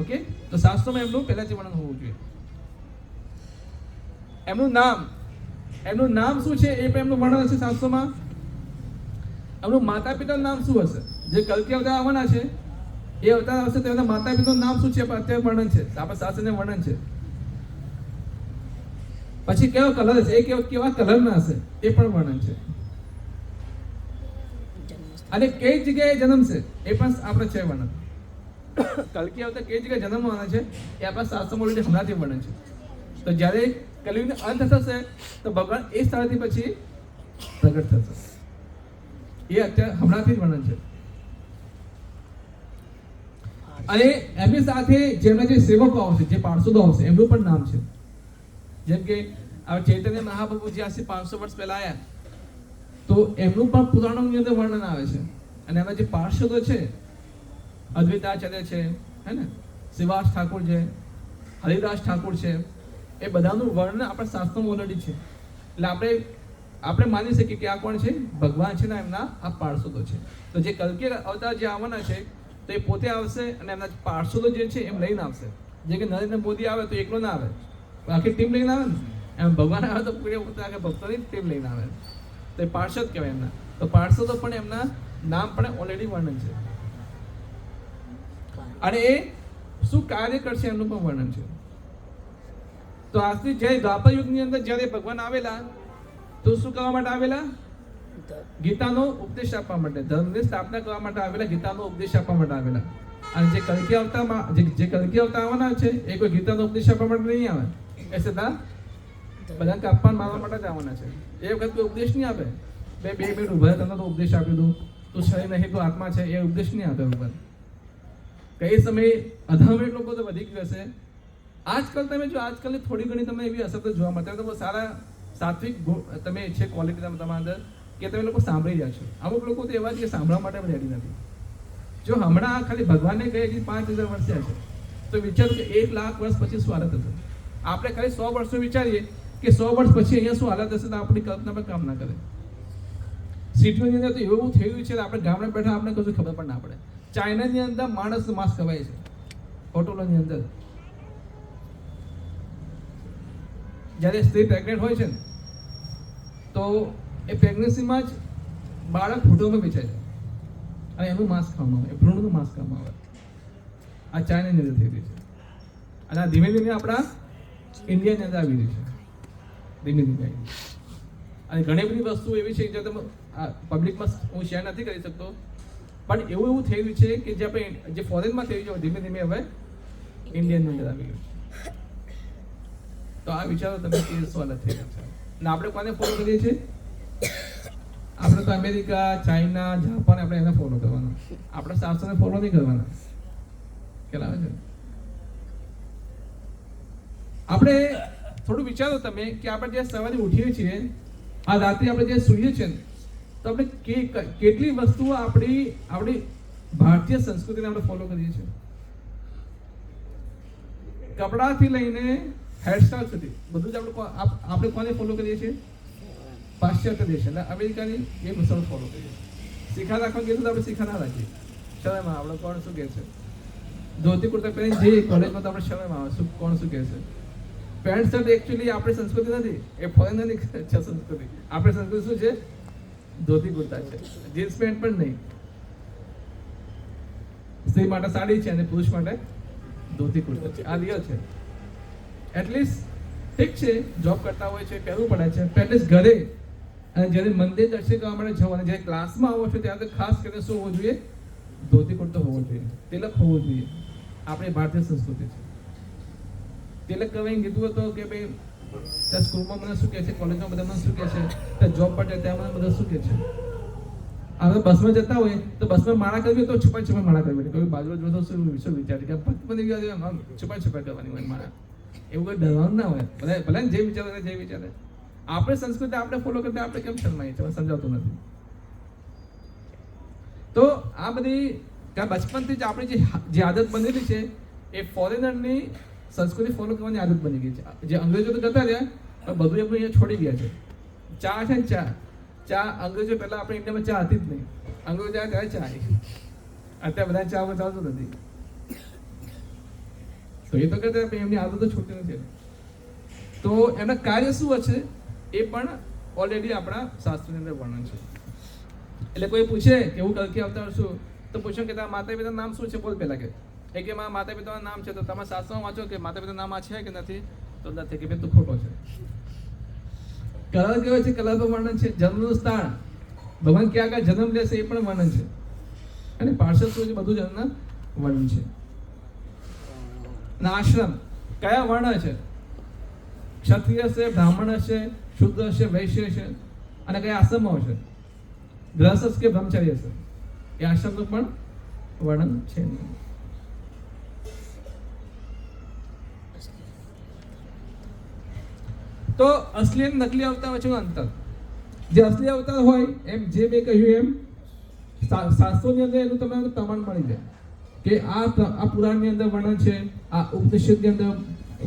ઓકે, તો શાસ્ત્રોમાં એમનું પહેલાથી વર્ણન હોવું જોઈએ. એમનું નામ શું છે એ પણ એમનું વર્ણન હશે શાસ્ત્રોમાં. એમનું માતા પિતાનું નામ શું હશે? જે કલ્કી અવતાર આવવાના છે એ અવતાર આવશે તો એમના માતા પિતાનું નામ શું છે અત્યારે વર્ણન છે, આપણા શાસ્ત્રને વર્ણન છે. પછી કેવો કલર હશે, એ કેવા કલરના હશે એ પણ વર્ણન છે. અને કઈ જગ્યાએ જન્મશે એ પણ આપણે છે વર્ણન. કલ્કી અવતાર કઈ જગ્યાએ જન્મવાના છે એ આપણા શાસ્ત્રમાં ઓલરેડી હમણાંથી વર્ણન છે. તો જ્યારે કલિયુગનો અંત થશે તો ભગવાન એ સ્થળથી પછી પ્રગટ થશે. એ અત્યારે હમણાંથી જ વર્ણન છે. અને એમની સાથે જેમના જે સેવકો આવશે, જે પાર્ષદો આવશે, એમનું પણ નામ છે. જેમ કે ચૈતન્ય મહાપ્રભુ જે આજથી 500 વર્ષ પહેલા આવ્યા તો એમનું પણ પુરાણોની અંદર વર્ણન આવે છે. અને એમાં જે પાર્ષદો છે, અદ્વૈતાચાર્ય છે, હે ને, શિવાસ ઠાકોર છે, હરિદાસ ઠાકોર છે, એ બધાનું વર્ણન આપણા શાસ્ત્રોમાં ઓલરેડી છે. એટલે આપણે માની શકીએ કે આ કોણ છે? ભગવાન છે ને એમના આ પાર્ષદો છે. તો જે કલ્કી અવતાર જે આવવાના છે તો એ પોતે આવશે અને એમના પાર્ષદો જે છે એમ લઈને આવશે. જે કે નરેન્દ્ર મોદી આવે તો એકલો ના આવે, આખી ટીમ લઈને આવે ને. એમ ભગવાન આવે તો પોતે ભક્તોની ટીમ લઈને આવે, તો એ પાર્ષદ કહેવાય એમના. તો પાર્ષદો પણ એમના નામ પણ ઓલરેડી વર્ણન છે. અને એ શું કાર્ય કરશે એમનું પણ વર્ણન છે. તો આજથી જ્યારે દ્વાપર યુગની અંદર જ્યારે ભગવાન આવેલા તો શું કરવા માટે આવેલા? ગીતાનો ઉપદેશ આપવા માટે, ધર્મની સ્થાપના કરવા માટે આવેલા, ગીતાનો ઉપદેશ આપવા માટે આવેલા. અને જે કલ્કી અવતારમાં જે કલ્કી અવતાર આવવાના છે એ કોઈ ગીતાનો ઉપદેશ આપવા માટે નહીં આવે, એ સીધા બધાને અપમાન મારવા માટે જ આવવાના છે. એ વખત કોઈ ઉપદેશ નહીં આપે. બે મિનિટ ઉભા તમને તો ઉપદેશ આપી દઉં, તું શરીર નહીં તું આત્મા છે, એ ઉપદેશ નહીં આપે ઉપર. કઈ સમયે અધર્મિક લોકો તો વધી ગયું હશે. આજકાલ તમે જો આજકાલની થોડી ઘણી તમને એવી અસર તો જોવા મળે, તો બહુ સારા સાત્વિક તમે છે ક્વોલિટી તમારા અંદર કે તમે લોકો સાંભળી રહ્યા છો. અમુક લોકો તો એવા છે કે સાંભળવા માટે પણ રેડી નથી. જો હમણાં ખાલી ભગવાનને કહે કે 5000 વર્ષ થયા છે તો વિચારો કે 1 લાખ વર્ષ પછી શું હાલત હશે. આપણે ખાલી 100 વર્ષનું વિચારીએ કે 100 વર્ષ પછી અહીંયા શું હાલત હશે તો આપણી કલ્પના પર કામ ના કરે. સિટીઓની અંદર તો એવું થયું છે આપણે ગામડે બેઠા આપણે કશું ખબર પણ ના પડે. ચાઇનાની અંદર માણસનું માંસ ખવાય છે હોટલોની અંદર. જ્યારે સ્ત્રી પ્રેગ્નેન્ટ હોય છે ને તો એ પ્રેગ્નન્સીમાં જ બાળક ફૂટોમાં વેચાય છે અને એનું માંસ ખાવામાં આવે, ભ્રૂણનું માંસ ખાવામાં આવે. આ ચાઇનાની અંદર થઈ રહ્યું છે અને આ ધીમે ધીમે આપણા ઇન્ડિયાની અંદર આવી રહ્યું છે, ધીમે ધીમે. અને ઘણી બધી વસ્તુ એવી છે જે તમે પબ્લિકમાં હું શેર નથી કરી શકતો, પણ એવું થયું છે કે જે આપણે જે ફોરેનમાં થયું છે ધીમે ધીમે હવે ઇન્ડિયાની અંદર આવી ગયું છે. તો આ વિચારો તમે કે શું હાલત થઈ રહ્યા છે. અને આપણે કોને ફોલો કરીએ છીએ? આપણે તો અમેરિકા, ચાઇના, જાપાન આપણે એને ફોલો કરવાના, આપણા શાસ્ત્રને ફોલો નહીં કરવાના. ખ્યાલ આવે છે? આપણે થોડું વિચારો તમે કે આપણે જે સવારે ઉઠીએ છીએ, આ રાત્રે આપણે જે સૂઈએ છીએ ને, તો આપણે કેટલી વસ્તુઓ આપણી ભારતીય સંસ્કૃતિને આપણે ફોલો કરીએ છીએ. કપડાથી લઈને હેરસ્ટાઇલ સુધી બધું જ આપણે કોને ફોલો કરીએ છીએ? પાશ્ચાત્ય દેશ એટલે અમેરિકાની એ મુસલ ફોલો કરીએ. શીખા રાખવા કીધું તો આપણે શીખા ના રાખીએ. શરમ આપણે કોણ શું કહે છે? ધોતી કુર્તા પહેરીને જઈએ કોલેજમાં તો આપણે શરમ આવે શું કોણ શું કહે છે? પેન્ટ શર્ટ એકચ્યુઅલી આપણી સંસ્કૃતિ નથી, એ ફોરેનરની છે સંસ્કૃતિ. આપણી સંસ્કૃતિ શું છે? ધોતી કુર્તા છે, જીન્સ પેન્ટ પણ નહીં. સ્ત્રી માટે સાડી છે અને પુરુષ માટે ધોતી કુર્તા છે. આ રિયલ છે. એટલીસ્ટ ઠીક છે, જોબ કરતા હોય છે પહેરવું પડે છે, એટલીસ્ટ ઘરે અને જ્યારે મંદિર દર્શન કરવા માટે જવું અને જ્યારે ક્લાસમાં આવો છો ત્યારે ખાસ કરીને શું હોવું જોઈએ? ધોતી કુર્તો હોવો જોઈએ, તિલક હોવો જોઈએ. આપણી ભારતીય સંસ્કૃતિ છે. તિલક કહેવાય કીધું હતું કે ભાઈ ત્યાં સ્કૂલમાં મને શું કહે છે, કોલેજમાં બધા મને શું કહે છે, ત્યાં જોબ પર ત્યાં મને બધા શું કહે છે. આપણે બસમાં જતા હોય તો બસમાં માળા કરવી તો છુપાઈ છુપાઈ માળા કરવી, કોઈ બાજુ જોતો શું વિચારે કે ભક્ત બની ગયા છુપાઈ છુપાઈ કરવાની હોય માળા. એવું કોઈ ડરવાનું ના હોય, ભલે જે વિચારે જે વિચારે. આપણે સંસ્કૃતિ આપણે ફોલો કરતા આપણે કેમ શરમાઈએ છીએ, સમજાવતું નથી. તો આ બધી બચપનથી જ આપણી જે આદત બનેલી છે એ ફોરેનરની સંસ્કૃતિ ફોલો કરવાની આદત બની ગઈ છે. જે અંગ્રેજો તો જતા રહ્યા પણ બધું એમનું અહીંયા છોડી ગયા છે. ચા છે ને ચા અંગ્રેજો પહેલા આપણે ઇન્ડિયામાં ચા હતી જ નહીં. અંગ્રેજો ત્યારે ચા આવી, અત્યારે બધા ચા ચાલતું નથી. તો એ તો કહેતા એમની આદતો છૂટતી નથી. તો એમના કાર્ય શું હશે એ પણ ઓલરેડી આપણા શાસ્ત્રની અંદર વર્ણન છે. એટલે કોઈ પૂછે કે હું કલ્કી અવતાર છું તો પૂછો કે તારા માતા પિતાનું નામ શું છે, બોલ પહેલા કે મારા માતા પિતાનું નામ છે. તો તમે શાસ્ત્રમાં વાંચો કે માતા પિતાનું નામ આ છે કે નથી, તો નથી કે તું ખોટો છે. કલર કેવો છે, કલર પણ વર્ણન છે. જન્મનું સ્થાન, ભગવાન ક્યાં ક્યાં જન્મ લેશે એ પણ વર્ણન છે. અને પાર્ષદ શું છે બધું જન્મના વર્ણન છે. અને આશ્રમ કયા વર્ણ છે, ક્ષત્રિય છે, બ્રાહ્મણ હશે, શુદ્ર હશે, વૈશ્ય છે, અને કયા આશ્રમો હશે, ગ્રહસ્થ કે બ્રહ્મચારી હશે, એ આશ્રમનું પણ વર્ણન છે. તો અસલી અને નકલી અવતાર વચ્ચેનું અંતર, જે અસલી અવતાર હોય એમ જે મેં કહ્યું એમ શાસ્ત્રોની અંદર એનું તમને પ્રમાણ મળી જાય કે આ પુરાણની અંદર વર્ણન છે, આ ઉપનિષદની અંદર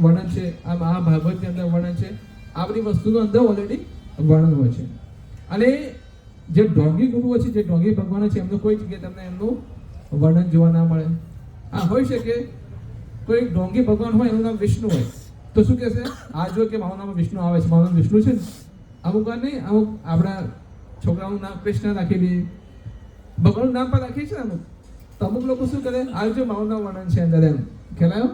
વર્ણન છે, આ મહાભાગવતની અંદર વર્ણન છે. આ બધી વસ્તુનું અંદર ઓલરેડી વર્ણન હોય છે. અને જે ઢોંગી ગુરુઓ છે, જે ઢોંગી ભગવાન છે, એમનું કોઈ જગ્યાએ તમને એમનું વર્ણન જોવા ના મળે. આ હોઈ શકે કોઈ ઢોંગી ભગવાન હોય એનું નામ વિષ્ણુ હોય તો શું કહેશે, આ જો કે મારું નામ વિષ્ણુ આવે છે, મારું નામ વિષ્ણુ છે ને. અમુક વાર નહીં, અમુક આપણા છોકરાનું નામ કૃષ્ણ રાખી દે, ભગવાનનું નામ પણ રાખીએ છે ને અમુક. તો અમુક લોકો શું કરે, આ જો મારું નામ વર્ણન છે અંદર એમ ખ્યાલ.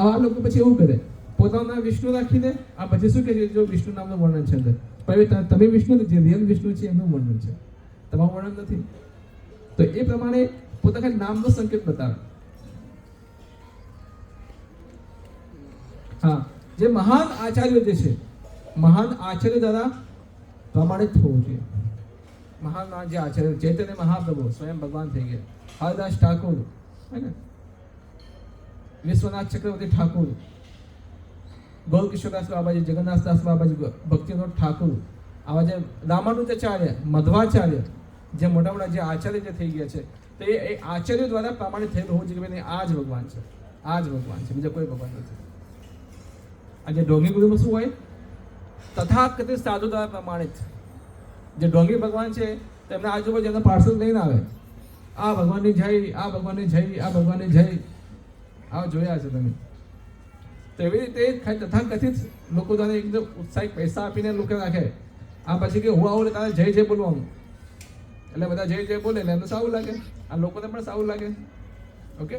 આવા લોકો પછી એવું કરે, પોતાનું નામ વિષ્ણુ રાખી દે, આ પછી શું કહે છે જો વિષ્ણુ નામનું વર્ણન છે અંદર. પણ તમે વિષ્ણુ, જે રિયલ વિષ્ણુ છે એમનું વર્ણન છે, તમારું વર્ણન નથી. તો એ પ્રમાણે પોતાના નામનો સંકેત બતાવે. હા, જે મહાન આચાર્યો જે છે, મહાન આચાર્ય દ્વારા પ્રમાણિત થવું જોઈએ. મહાન જે આચાર્ય ચૈતન્ય મહાપ્રભુ સ્વયં ભગવાન થઈ ગયા, હરદાસ ઠાકોર હે ને, વિશ્વનાથ ચક્રવર્તી ઠાકોર, ગૌરકિશોરદાસ બાબાજી, જગન્નાથદાસ બાબાજી, ભક્તિવિનોદ ઠાકોર, આવા જે રામાનુજાચાર્ય, મધ્વાચાર્ય, જે મોટા મોટા જે આચાર્ય જે થઈ ગયા છે, તો એ આચાર્યો દ્વારા પ્રમાણિત થયેલું હોવું જોઈએ કે આ જ ભગવાન છે, આ જ ભગવાન છે, બીજા કોઈ ભગવાન નથી. અને જે ઢોંગી ગુરુમાં શું હોય, તથાકથિત સાધુ દ્વારા પ્રમાણિત. જે ઢોંગી ભગવાન છે તેમના આજુબાજુ એમના પાર્સલ લઈને આવે, આ ભગવાનની જય, આ ભગવાનની જય, આ ભગવાનની જય. આવા જોયા છે તમે. તો એવી રીતે તથાકથિત લોકો દ્વારા એકદમ ઉત્સાહિત પૈસા આપીને લોકો રાખે. આ પછી કે હું આવું તારે જય જય બોલવાનું, એટલે બધા જય જય બોલે એટલે એમને સારું લાગે, આ લોકોને પણ સારું લાગે. ઓકે,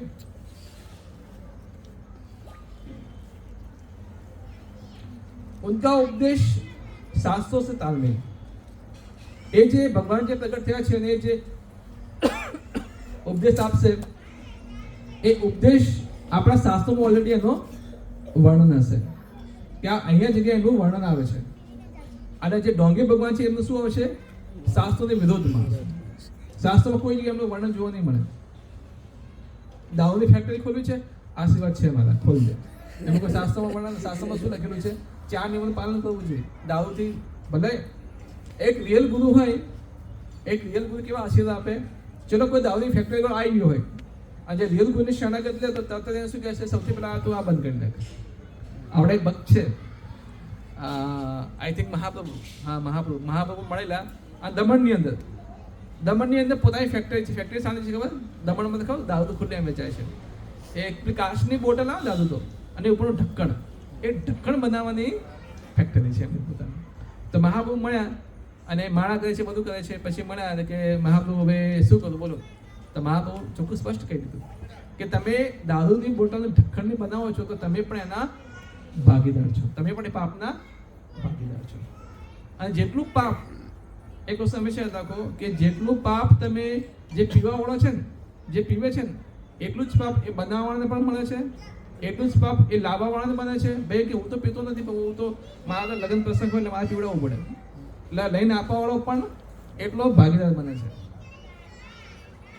उनका उपदेश शास्त्रों से तालमेल. એ જે ભગવાન જે પ્રગટ થયા છે અને એ જે ઉપદેશ આપશે એ ઉપદેશ આપણા શાસ્ત્રોમાં ઓલરેડી એનો વર્ણન હશે કે અહીંયા જગ્યાએ એનું વર્ણન આવે છે. અને જે ઢોંગી ભગવાન છે એમનું શું આવશે, શાસ્ત્રોની વિરોધમાં. શાસ્ત્રોમાં કોઈ જગ્યાએ એમનું વર્ણન જોવા નહીં મળે. દારૂની ફેક્ટરી ખોલવી છે, આશીર્વાદ છે મારા, ખોલી દે. એનું કોઈ શાસ્ત્રોમાં વર્ણન, શાસ્ત્રોમાં શું લખેલું છે, 4 નિયમોનું પાલન કરવું જોઈએ. દારૂથી ભલે એક રિયલ ગુરુ હોય, એક રિયલ ગુરુ કેવા આશીર્વાદ આપે. ચલો કોઈ દારૂની ફેક્ટરી પર આવી ગયો હોય અને જે રિયલ ગુરુની શરણાગત લે તો તરત એને શું કહે છે, સૌથી પહેલાં તું આ બંધ કરી નાખ. આપણે એક ભક્ત છે, આઈ થિંક મહાપ્રભુ, હા મહાપ્રભુ મળેલા આ દમણની અંદર પોતાની ફેક્ટરી છે. ફેક્ટરી સારી છે ખબર, દમણમાં ખબર દારૂ તો ખુલ્લે વેચાય છે. એક કાચની બોટલ આવે દારૂ તો, અને ઉપરનું ઢક્કણ, એ ઢક્કણ બનાવવાની ફેક્ટરી છે એમની પોતાની. તો મહાપ્રભુ મળ્યા અને માળા કરે છે, બધું કરે છે. પછી મળ્યા કે મહાપ્રભુ હવે શું કરું બોલો. તો મહાપ્રભુ ચોખ્ખું સ્પષ્ટ કહી દીધું કે તમે દારૂની બોટલનું ઢક્કણની બનાવો છો તો તમે પણ એના ભાગીદાર છો, તમે પણ એ પાપના ભાગીદાર છો. અને જેટલું પાપ, એક વસ્તુ હંમેશા રાખો કે જેટલું પાપ તમે જે પીવાવાળો છે ને, જે પીવે છે ને, એટલું જ પાપ એ બનાવવાળાને પણ મળે છે, એટલું જ પાપ એ લાવવાવાળાને બને છે. ભાઈ કે હું તો પીતો નથી પણ હું તો મારા લગ્ન પ્રસંગ હોય એટલે મારે પીવડાવવું પડે, એટલે લઈને આપવાવાળો પણ એટલો ભાગીદાર બને છે.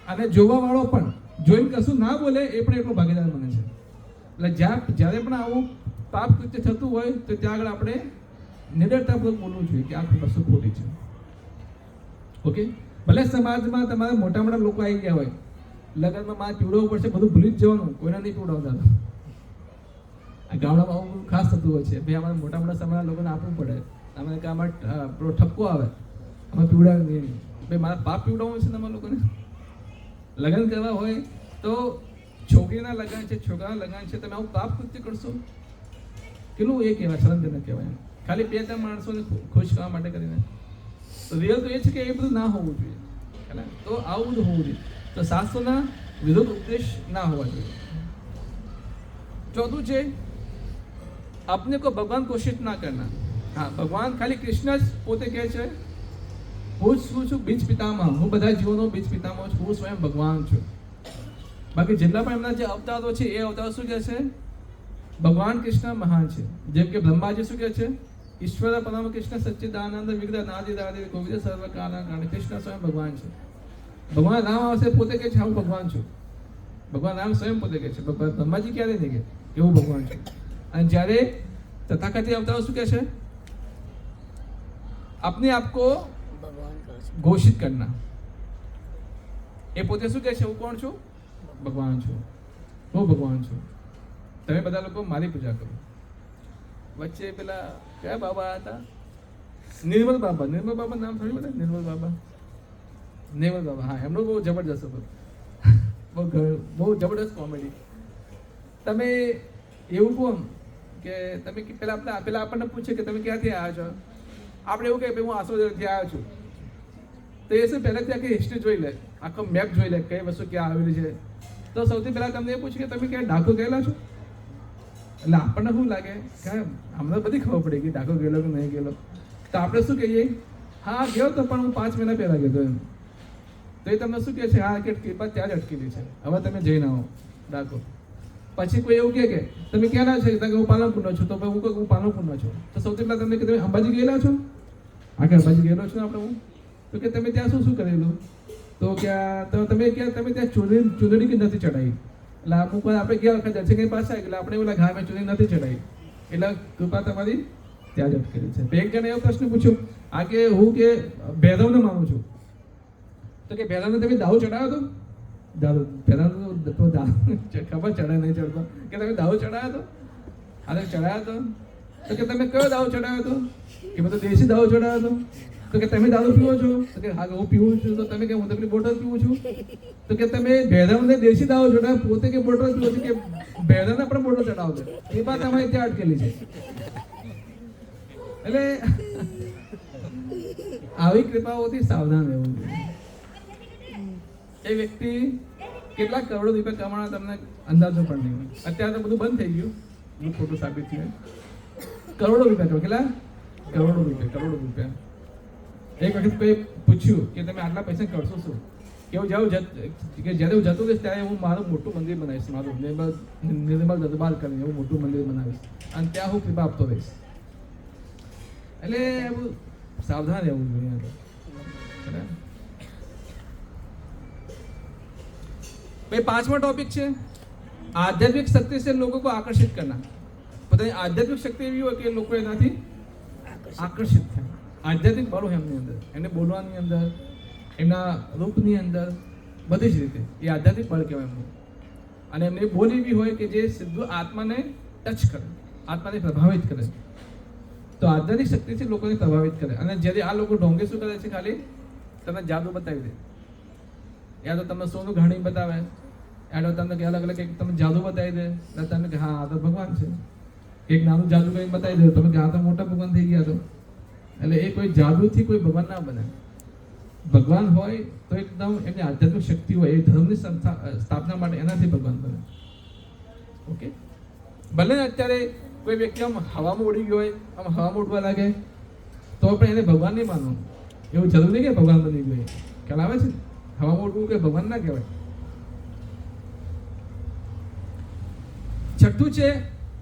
અને જોવા વાળો પણ જોઈને કશું ના બોલે એ પણ એટલો ભાગીદાર બને છે. એટલે જ્યારે પણ આવું પાપ કૃત્ય થતું હોય તો ત્યાં આગળ આપણે નિડરતાપૂર્વક બોલવું જોઈએ કે આ વસ્તુ ખોટી છે. ઓકે, ભલે સમાજમાં તમારે મોટા મોટા લોકો આવી ગયા હોય, લગ્નમાં મારે પીવડાવવું પડશે, બધું ભૂલી જ જવાનું, કોઈને નહીં પીવડાવતા. આ ગામડામાં આવું ખાસ થતું હોય છે. ભાઈ અમારે મોટા મોટા સમાજના લોકોને આપવું પડે, અમે કે અમારે પેલો ઠપકો આવે, અમે પીવડાવીએ નહીં. ભાઈ મારા પાપ પીવડાવવું છે તમારા લોકોને. લગ્ન કરવા હોય તો છોકરીના લગ્ન છે, છોકરાના લગ્ન છે, તમે આવું પાપ કૃત્ય કરશો, કેટલું એ કહેવાય, શરમજનક કહેવાય. ખાલી 2-3 માણસોને ખુશ કરવા માટે કરીને. તો રિયલ તો એ છે કે એ બધું ના હોવું જોઈએ. તો આવું બધું હોવું જોઈએ. તો શાસ્ત્રોના વિરુદ્ધ ઉપદેશ ના હોવા જોઈએ. ચોથું છે अपने को भगवान घोषित ना करना. हाँ, भगवान खाली कृष्ण જ પોતે કહે છે હું છું બીજ પિતામહ, હું બધા જીવોનો બીજ પિતામહ છું, હું સ્વયં ભગવાન છું. બાકી જેટલા પણ એમના જે અવતારો છે એ અવતારો શું કહે છે? ભગવાન કૃષ્ણ મહાન છે. જેમ કે બ્રહ્માજી શું કહે છે? ઈશ્વર પરમ કૃષ્ણ સચ્ચિદાનંદ વિગ્રહ નાદિદાદિ ગોવિંદ સર્વ કારણ કારણ. કૃષ્ણ સ્વયં ભગવાન છે. ભગવાન રામ આવશે પોતે કહે છે હું ભગવાન છું. ભગવાન રામ સ્વયં પોતે કહે છે. બ્રહ્માજી ક્યારે નહીં કહે એવું ભગવાન છે. અને જ્યારે તથાકથિત અવતારો શું કહે છે? अपने आप को घोषित करना. એ પોતે શું કહે છે? હું કોણ છું? ભગવાન છું, હું ભગવાન છું. તમે બધા લોકો મારી પૂજા કરો. વચ્ચે પેલા કયા બાબા હતા? નિર્મલ બાબા. નિર્મલ બાબા નામ થોડી બધા? નિર્મલ બાબા, હા, એમનું બહુ જબરદસ્ત હતું. બહુ જબરદસ્ત કોમેડી. તમે એવું કહો કે તમે પેલા આપણને પૂછે કે તમે ક્યાંથી આવ્યા છો, આપણે એવું કહે હું આસોદરથી આવ્યો છું. તો એ શું પહેલાંથી આખી હિસ્ટ્રી જોઈ લે, આખો મેપ જોઈ લે કઈ વસ્તુ ક્યાં આવેલી છે. તો સૌથી પહેલાં તમને એ પૂછે કે તમે ક્યાં ડાકો ગયેલા છો. એટલે આપણને શું લાગે કે અમને બધી ખબર પડી કે ડાકો ગયેલો કે નહીં ગયેલો. તો આપણે શું કહીએ? હા ગયો તો પણ હું 5 મહિના પહેલાં ગયો એમ. તો એ તમને શું કહે છે? હા કે કૃપા ત્યાં જ અટકેલી છે, હવે તમે જઈને આવો ડાકો. પછી કોઈ એવું કહે કે તમે ક્યાંના છો? હું પાલનપુરનો છું. તો હું કહું હું પાલનપુરનો છું. તો સૌથી પહેલાં તમને કે તમે અંબાજી ગયેલા છો? હા કે અંબાજી ગયેલો છો આપણે. હું તો કે તમે ત્યાં શું કરેલું? તો તમે ત્યાં ચૂંદડી કે નથી ચડાવી? એટલે અમુક વાર આપણે ગયા વખત દર્શન કરી પાછા એટલે આપણે એવું લાગે હા મેં ચૂંદડી નથી ચડાવી, એટલે કૃપા તમારી ત્યાં જ અટકેલી છે. એક જણે એવો પ્રશ્ન પૂછ્યો આ કે હું કે ભૈરવને માનું છું. તો કે ભૈરવને તમે દાવ ચડાવ્યો હતો? ભૈરવ તો ખબર ચડે નહીં ચડતો. કે તમે દાવ ચડાવ્યો હતો? હા ચડાવ્યો હતો. તો કે તમે કયો દાવ ચડાવ્યો હતો? કે બધો દેશી દાવ ચડાવ્યો હતો. તો કે તમે દારૂ પીવો છો? તો કે હા હું પીવું છું. તો તમે કે હું તો પેલી બોટલ પીવું છું. તો કે તમે ભૈરવને દેશી દાવ ચડાવો, પોતે કે બોટલ પીવો છો, કે ભૈરવને પણ બોટલ ચડાવજો. એ વાત તમારી ત્યાં અટકેલી છે. એટલે આવી કૃપાઓથી સાવધાન રહેવું જોઈએ. એ વ્યક્તિ કેટલા કરોડો રૂપિયા કમાણા તમને અંદાજો પણ નહીં હોય. અત્યારે તો બધું બંધ થઈ ગયું, હું ખોટું સાબિત થયું. કરોડો રૂપિયા કેટલા? કરોડો રૂપિયા. એક વખત કોઈ પૂછ્યું કે તમે આટલા પૈસા કરશો શું? કે જ્યારે હું જતો રહીશ ત્યારે હું મારું મોટું મંદિર બનાવીશ, મારું નિર્મલ દરબાર કરીને એવું મોટું મંદિર બનાવીશ અને ત્યાં હું કૃપા આપતો રહીશ. એટલે એવું સાવધાન રહેવું જોઈએ. भाई 5वां टॉपिक है आध्यात्मिक शक्ति से लोगों को आकर्षित करना. પોતાની આધ્યાત્મિક શક્તિ એવી હોય કે લોકો એનાથી આકર્ષિત થાય. આધ્યાત્મિક બળ હોય એમની અંદર, એને બોલવાની અંદર, એમના રૂપની અંદર, બધી જ રીતે એ આધ્યાત્મિક બળ કહેવાય એમનું. અને એમની બોલ એવી હોય કે જે સીધું આત્માને ટચ કરે, આત્માને પ્રભાવિત કરે. તો આધ્યાત્મિક શક્તિથી લોકોને પ્રભાવિત કરે. અને જ્યારે આ લોકો ઢોંગે શું કરે છે? ખાલી તમને જાદુ બતાવી દે. યા તો તમને સોનું ઘાણી બતાવે, યા તો તમને અલગ અલગ એક તમને જાદુ બતાવી દે, તમને કે હા આ તો ભગવાન છે. એક નાનું જાદુ કંઈ બતાવી દે, તમે કે આ તો મોટા ભગવાન થઈ ગયા. તો એટલે એ કોઈ જાદુથી કોઈ ભગવાન ના બને. ભગવાન હોય તો એકદમ એમની આધ્યાત્મિક શક્તિ હોય, એ ધર્મની સ્થાપના માટે એનાથી ભગવાન બને. ઓકે, ભલે ને અત્યારે કોઈ વ્યક્તિ આમ હવામાં ઉડી ગયો હોય, આમ હવામાં ઉડવા લાગે તો પણ એને ભગવાન નહીં માનવું. એવું જરૂર નહીં કે ભગવાન બની ગયો. ખ્યાલ આવે છે? હવામાં ઉડવું કે ભગવાન ના કહેવાય. છઠ્ઠું છે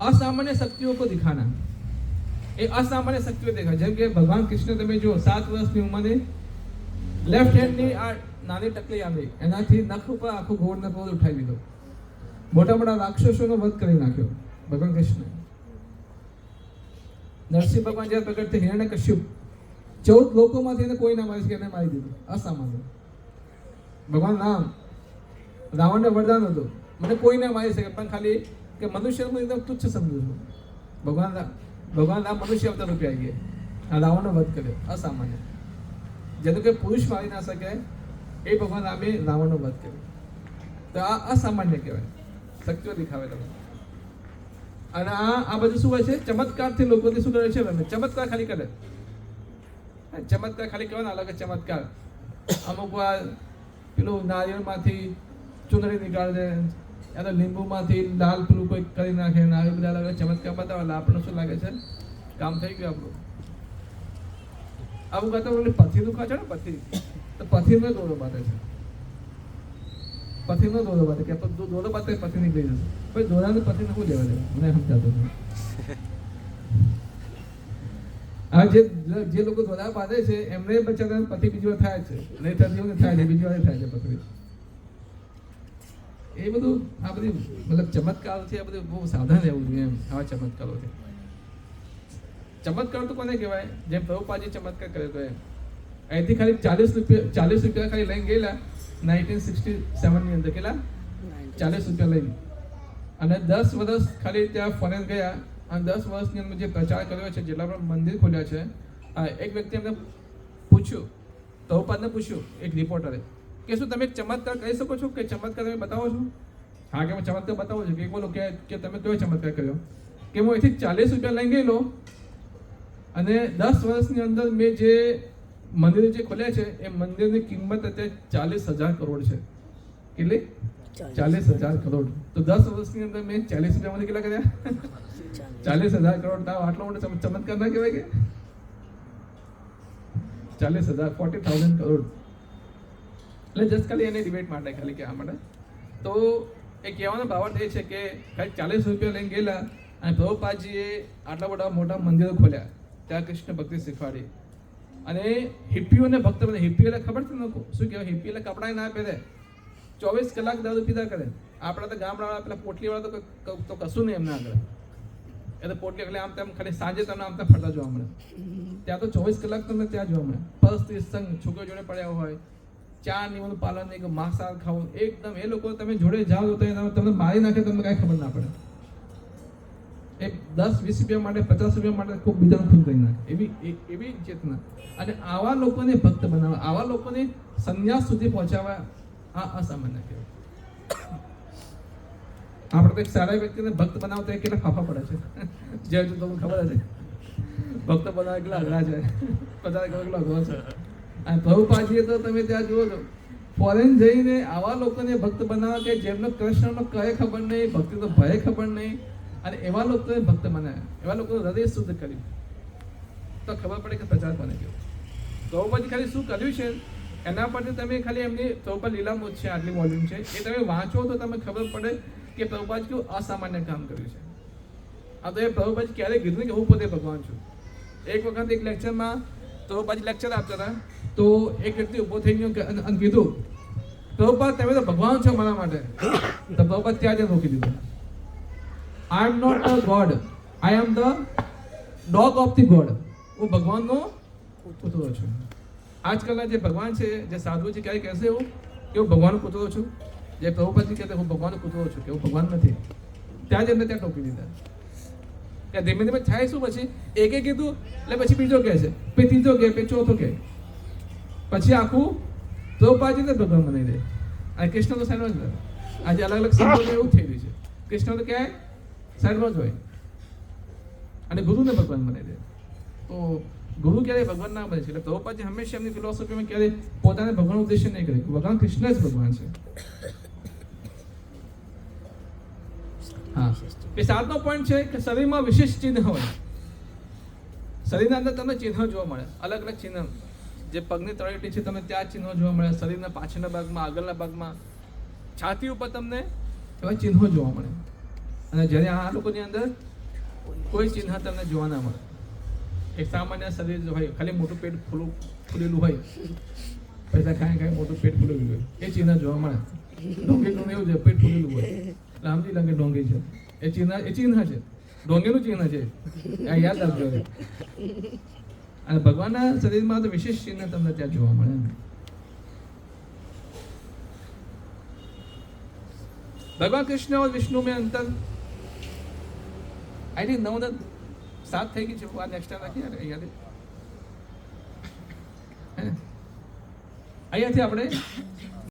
અસામાન્ય શક્તિઓ કો દિખાના. એ અસામાન્ય શક્તિઓ દેખાય. જેમ કે ભગવાન કૃષ્ણ તમે જુઓ 7 વર્ષની ઉંમરે લેફ્ટ હેન્ડની આ નાની ટકલી આવી, એનાથી નખ ઉપર આખું ગોળને ગોળ ઉઠાવી દીધો. મોટા મોટા રાક્ષસોનો વધ કરી નાખ્યો ભગવાન કૃષ્ણ. નરસિંહ ભગવાન જ્યારે પ્રગટ થયા, હિરણ્યકશ્યપ 14 લોકોમાંથી એને કોઈ ના મારી શકે, એને મારી દીધું. અસામાન્ય ભગવાન રામ, રાવણને વરદાન હતું, મને કોઈ ના મારી શકે, પણ ખાલી કે મનુષ્ય હું એકદમ તુચ્છ સમજુ છું. ભગવાન રામ મનુષ્ય અવતાર રૂપે આવી ગયા, આ રાવણનો વધ કર્યો. અસામાન્ય, જેનું કે પુરુષ મારી ના શકે એ ભગવાન રામે રાવણનો વધ કર્યો. તો આ અસામાન્ય કહેવાય, શક્તિઓ દેખાવે તમે. અને આ બધું શું હોય છે? ચમત્કારથી લોકોને શું કરે છે? ચમત્કાર ખાલી કરે. ચમત્કાર ખાલી કહેવાય ને, અલગ ચમત્કાર. અમુક વાર પેલું નારિયેળમાંથી ચુંદડી નીકાળે, યા તો લીંબુમાંથી લાલ પેલું કોઈ કરી નાખે, આવી બધા અલગ અલગ ચમત્કાર બતાવે. આપણને શું લાગે છે? કામ થઈ ગયું આપણું. આવું કરતા પથરી દુખા છે ને, પથરી, તો પથરીનો દોરો બાંધે છે. પથરીનો દોરો બાંધે કે દોરો બાંધે પથરી નીકળી જશે. પછી દોરાને પથરીને શું લેવા દેવા? મને સમજાતું નથી. આ જે લોકો દોરા બાંધે છે એમને બચારા પતિ બીજી વાર થાય છે, નહીં થતી થાય છે, બીજી વાર થાય છે પથરી. એ બધું આ બધી મતલબ ચમત્કાર છે, આ બધું બહુ સાવધાન રહેવું જોઈએ એમ. આવા ચમત્કારોથી. ચમત્કાર તો કોને કહેવાય? જેમ પ્રભુપાદજી ચમત્કાર કર્યો તો અહીંથી ખાલી 40 રૂપિયા ખાલી લઈને ગયેલા 1967 ની અંદર. કેટલા? 40 રૂપિયા લઈને. અને 10 વર્ષ ખાલી ત્યાં ફોરેન ગયા, અને 10 વર્ષની અંદર જે પ્રચાર કર્યો છે, જેટલા પણ મંદિર ખોલ્યા છે, એક વ્યક્તિ એમને પૂછ્યું, પ્રભુપાદને પૂછ્યું એક રિપોર્ટરે કે શું તમે એક ચમત્કાર કરી શકો છો? કે ચમત્કાર તમે બતાવો છો? હા, કે હું ચમત્કાર બતાવો છું. કે બોલો કે તમે કયો ચમત્કાર કર્યો? કે હું અહીંથી 40 રૂપિયા લઈ ગયેલો અને 10 વર્ષની અંદર મેં જે મંદિર જે ખોલ્યા છે એ મંદિરની કિંમત અત્યારે 40,000 કરોડ છે. કેટલી? 40,000 કરોડ. તો 10 વર્ષની અંદર મેં 40 રૂપિયામાંથી કેટલા કર્યા? 40,000 કરોડ. આટલો મોટો ચમત્કાર ના કહેવાય કે? 40,000, 40,000 કરોડ. એટલે જસ્ટ ખાલી એની ડિબેટ માટે, ખાલી કહેવા માટે. તો એ કહેવાનો ભાવાર્થ એ છે કે ખાલી 40 રૂપિયા લઈને ગયેલા અને પ્રભુપાદજીએ આટલા બધા મોટા મંદિરો ખોલ્યા, ત્યાં કૃષ્ણ ભક્તિ શીખવાડી. અને હિપ્પીઓને ભક્ત બને. હિપ્પી એટલે ખબર છે ને શું કહેવાય? હિપ્પી એટલે કપડાં ના પહેરે, 24 કલાક દારૂ પીધા કરે. આપણા તો ગામડાવાળા પેલા પોટલીવાળા તો કશું નહીં એમને આગળ. એ તો પોટલી એટલે આમ તેમ ખાલી સાંજે તમને આમ તેમ ફરતા જોવા મળે. ત્યાં તો 24 કલાક તમને ત્યાં જોવા મળે. પરસ્ત્રી સંગ, છોકરીઓ જોડે પડ્યા હોય, 4 નિયમોનું પાલન નહીં, માંસાહાર ખાવું, એકદમ. એ લોકો તમે જોડે જાઓ તો તમને મારી નાખે, તમને કાંઈ ખબર ના પડે. એ 10-20 રૂપિયા માટે, 50 રૂપિયા માટે ખૂબ બીજાનું ખૂન કરી નાખે, એવી ચેતના. અને આવા લોકોને ભક્ત બનાવવા, આવા લોકોને સંન્યાસ સુધી પહોંચાડવા, આ અસામાન્ય કહેવાય. આપણે તો એક સારા વ્યક્તિને ભક્ત બનાવતા કેટલા ફાફા પડે છે, જે તમને ખબર હશે. ભક્ત બનાવવા કેટલા અઘરા છે, બધા કેટલો અઘરો છે. અને પ્રભુપાદજીએ તો તમે ત્યાં જુઓ છો, ફોરેન જઈને આવા લોકોને ભક્ત બનાવવા કે જેમનો કૃષ્ણનો કઈ ખબર નહીં, ભક્તિ તો ભય ખબર નહીં, અને એવા લોકોને ભક્ત બનાવ્યા, એવા લોકોનું હૃદય શુદ્ધ કર્યું, તો ખબર પડે કે પ્રચાર બને ગયો. પ્રભુપાદજી ખાલી શું કર્યું છે એના પરથી તમે ખાલી એમની પ્રભુપાદ લીલામૃત છે, આટલી વોલ્યુમ છે, એ તમે વાંચો તો તમને ખબર પડે કે પ્રભુપાદજી કેવું અસામાન્ય કામ કર્યું છે. આ તો એ પ્રભુપાદજી ક્યારેય કીધું નહીં કે હું પોતે ભગવાન છું. એક વખત એક લેક્ચરમાં પ્રભુપાદજી લેક્ચર આપતા હતા, તો એક વ્યક્તિ ઊભો થઈ ગયો અને કીધું, પ્રભુપાદ તમે તો ભગવાન છો મારા માટે. તો પ્રભુપાદ ત્યાં જ રોકી દીધું. I am not a god, I am the dog of the god. હું ભગવાનનો પુતળો છું. આજકાલના જે ભગવાન છે, જે સાધુ છે, ક્યારે કહેશે એવું કે હું ભગવાનનો પુતળો છું? જે પ્રભુપાદજી કહેતા હું ભગવાનનો પુતળો છું, કે હું ભગવાન નથી. ત્યાં જ એમને ત્યાં ટોપી દીધા. કે ધીમે ધીમે થાય શું, પછી એકે કીધું એટલે પછી બીજો કહે છે, પછી ત્રીજો કહે, પછી ચોથો કહે, પછી આખું પ્રભુપાદજીને ભગવાન બનાવી દે. અને કૃષ્ણ તો સાઈડમાં જ રહે. આજે અલગ અલગ સંતો એવું થઈ રહ્યું છે. કૃષ્ણ તો ક્યાંય સાઈડમાં જ હોય અને ગુરુને ભગવાન બનાવી દે. તો ગુરુ ક્યારેય ભગવાન ના બને છે. એટલે પ્રભુપાદજી હંમેશા એમની ફિલોસોફીમાં ક્યારેય પોતાને ભગવાન ઉદ્દેશ્ય નહીં કરે. ભગવાન કૃષ્ણ જ ભગવાન છે. હા, એ 7મો પોઈન્ટ છે કે શરીરમાં વિશેષ ચિહ્ન હોય. શરીરના અંદર તમને ચિહ્ન જોવા મળે, અલગ અલગ ચિહ્ન. જે પગની તળેટી છે તમને ત્યાં ચિહ્નો જોવા મળે, શરીરના પાછળના ભાગમાં, આગળના ભાગમાં, છાતી ઉપર તમને એવા ચિહ્નો જોવા મળે. અને જ્યારે આ લોકોની અંદર કોઈ ચિહ્ન તમને જોવા ના મળે. એક સામાન્ય શરીર હોય, ખાલી મોટું પેટ ખુલેલું હોય, પૈસા ખાઈ મોટું પેટ ફૂલેલું હોય એ ચિહ્ન જોવા મળે. ડોંગીનું એવું છે, પેટ ફૂલેલું હોય એટલે સમજી લે કે ડોંગી છે. એ ચિહ્ન છે, ડોંગીનું ચિહ્ન છે. આ યાદ રાખજો. અને ભગવાનના શરીરમાં તો વિશેષ ચિહ્ન તમને ત્યાં જોવા મળે. भगवान कृष्ण और विष्णु में अंतर आई थिंक 9 7 થઈ ગઈ છે. આ નેક્સ્ટ રાખી યાદ અહીંયાથી આપણે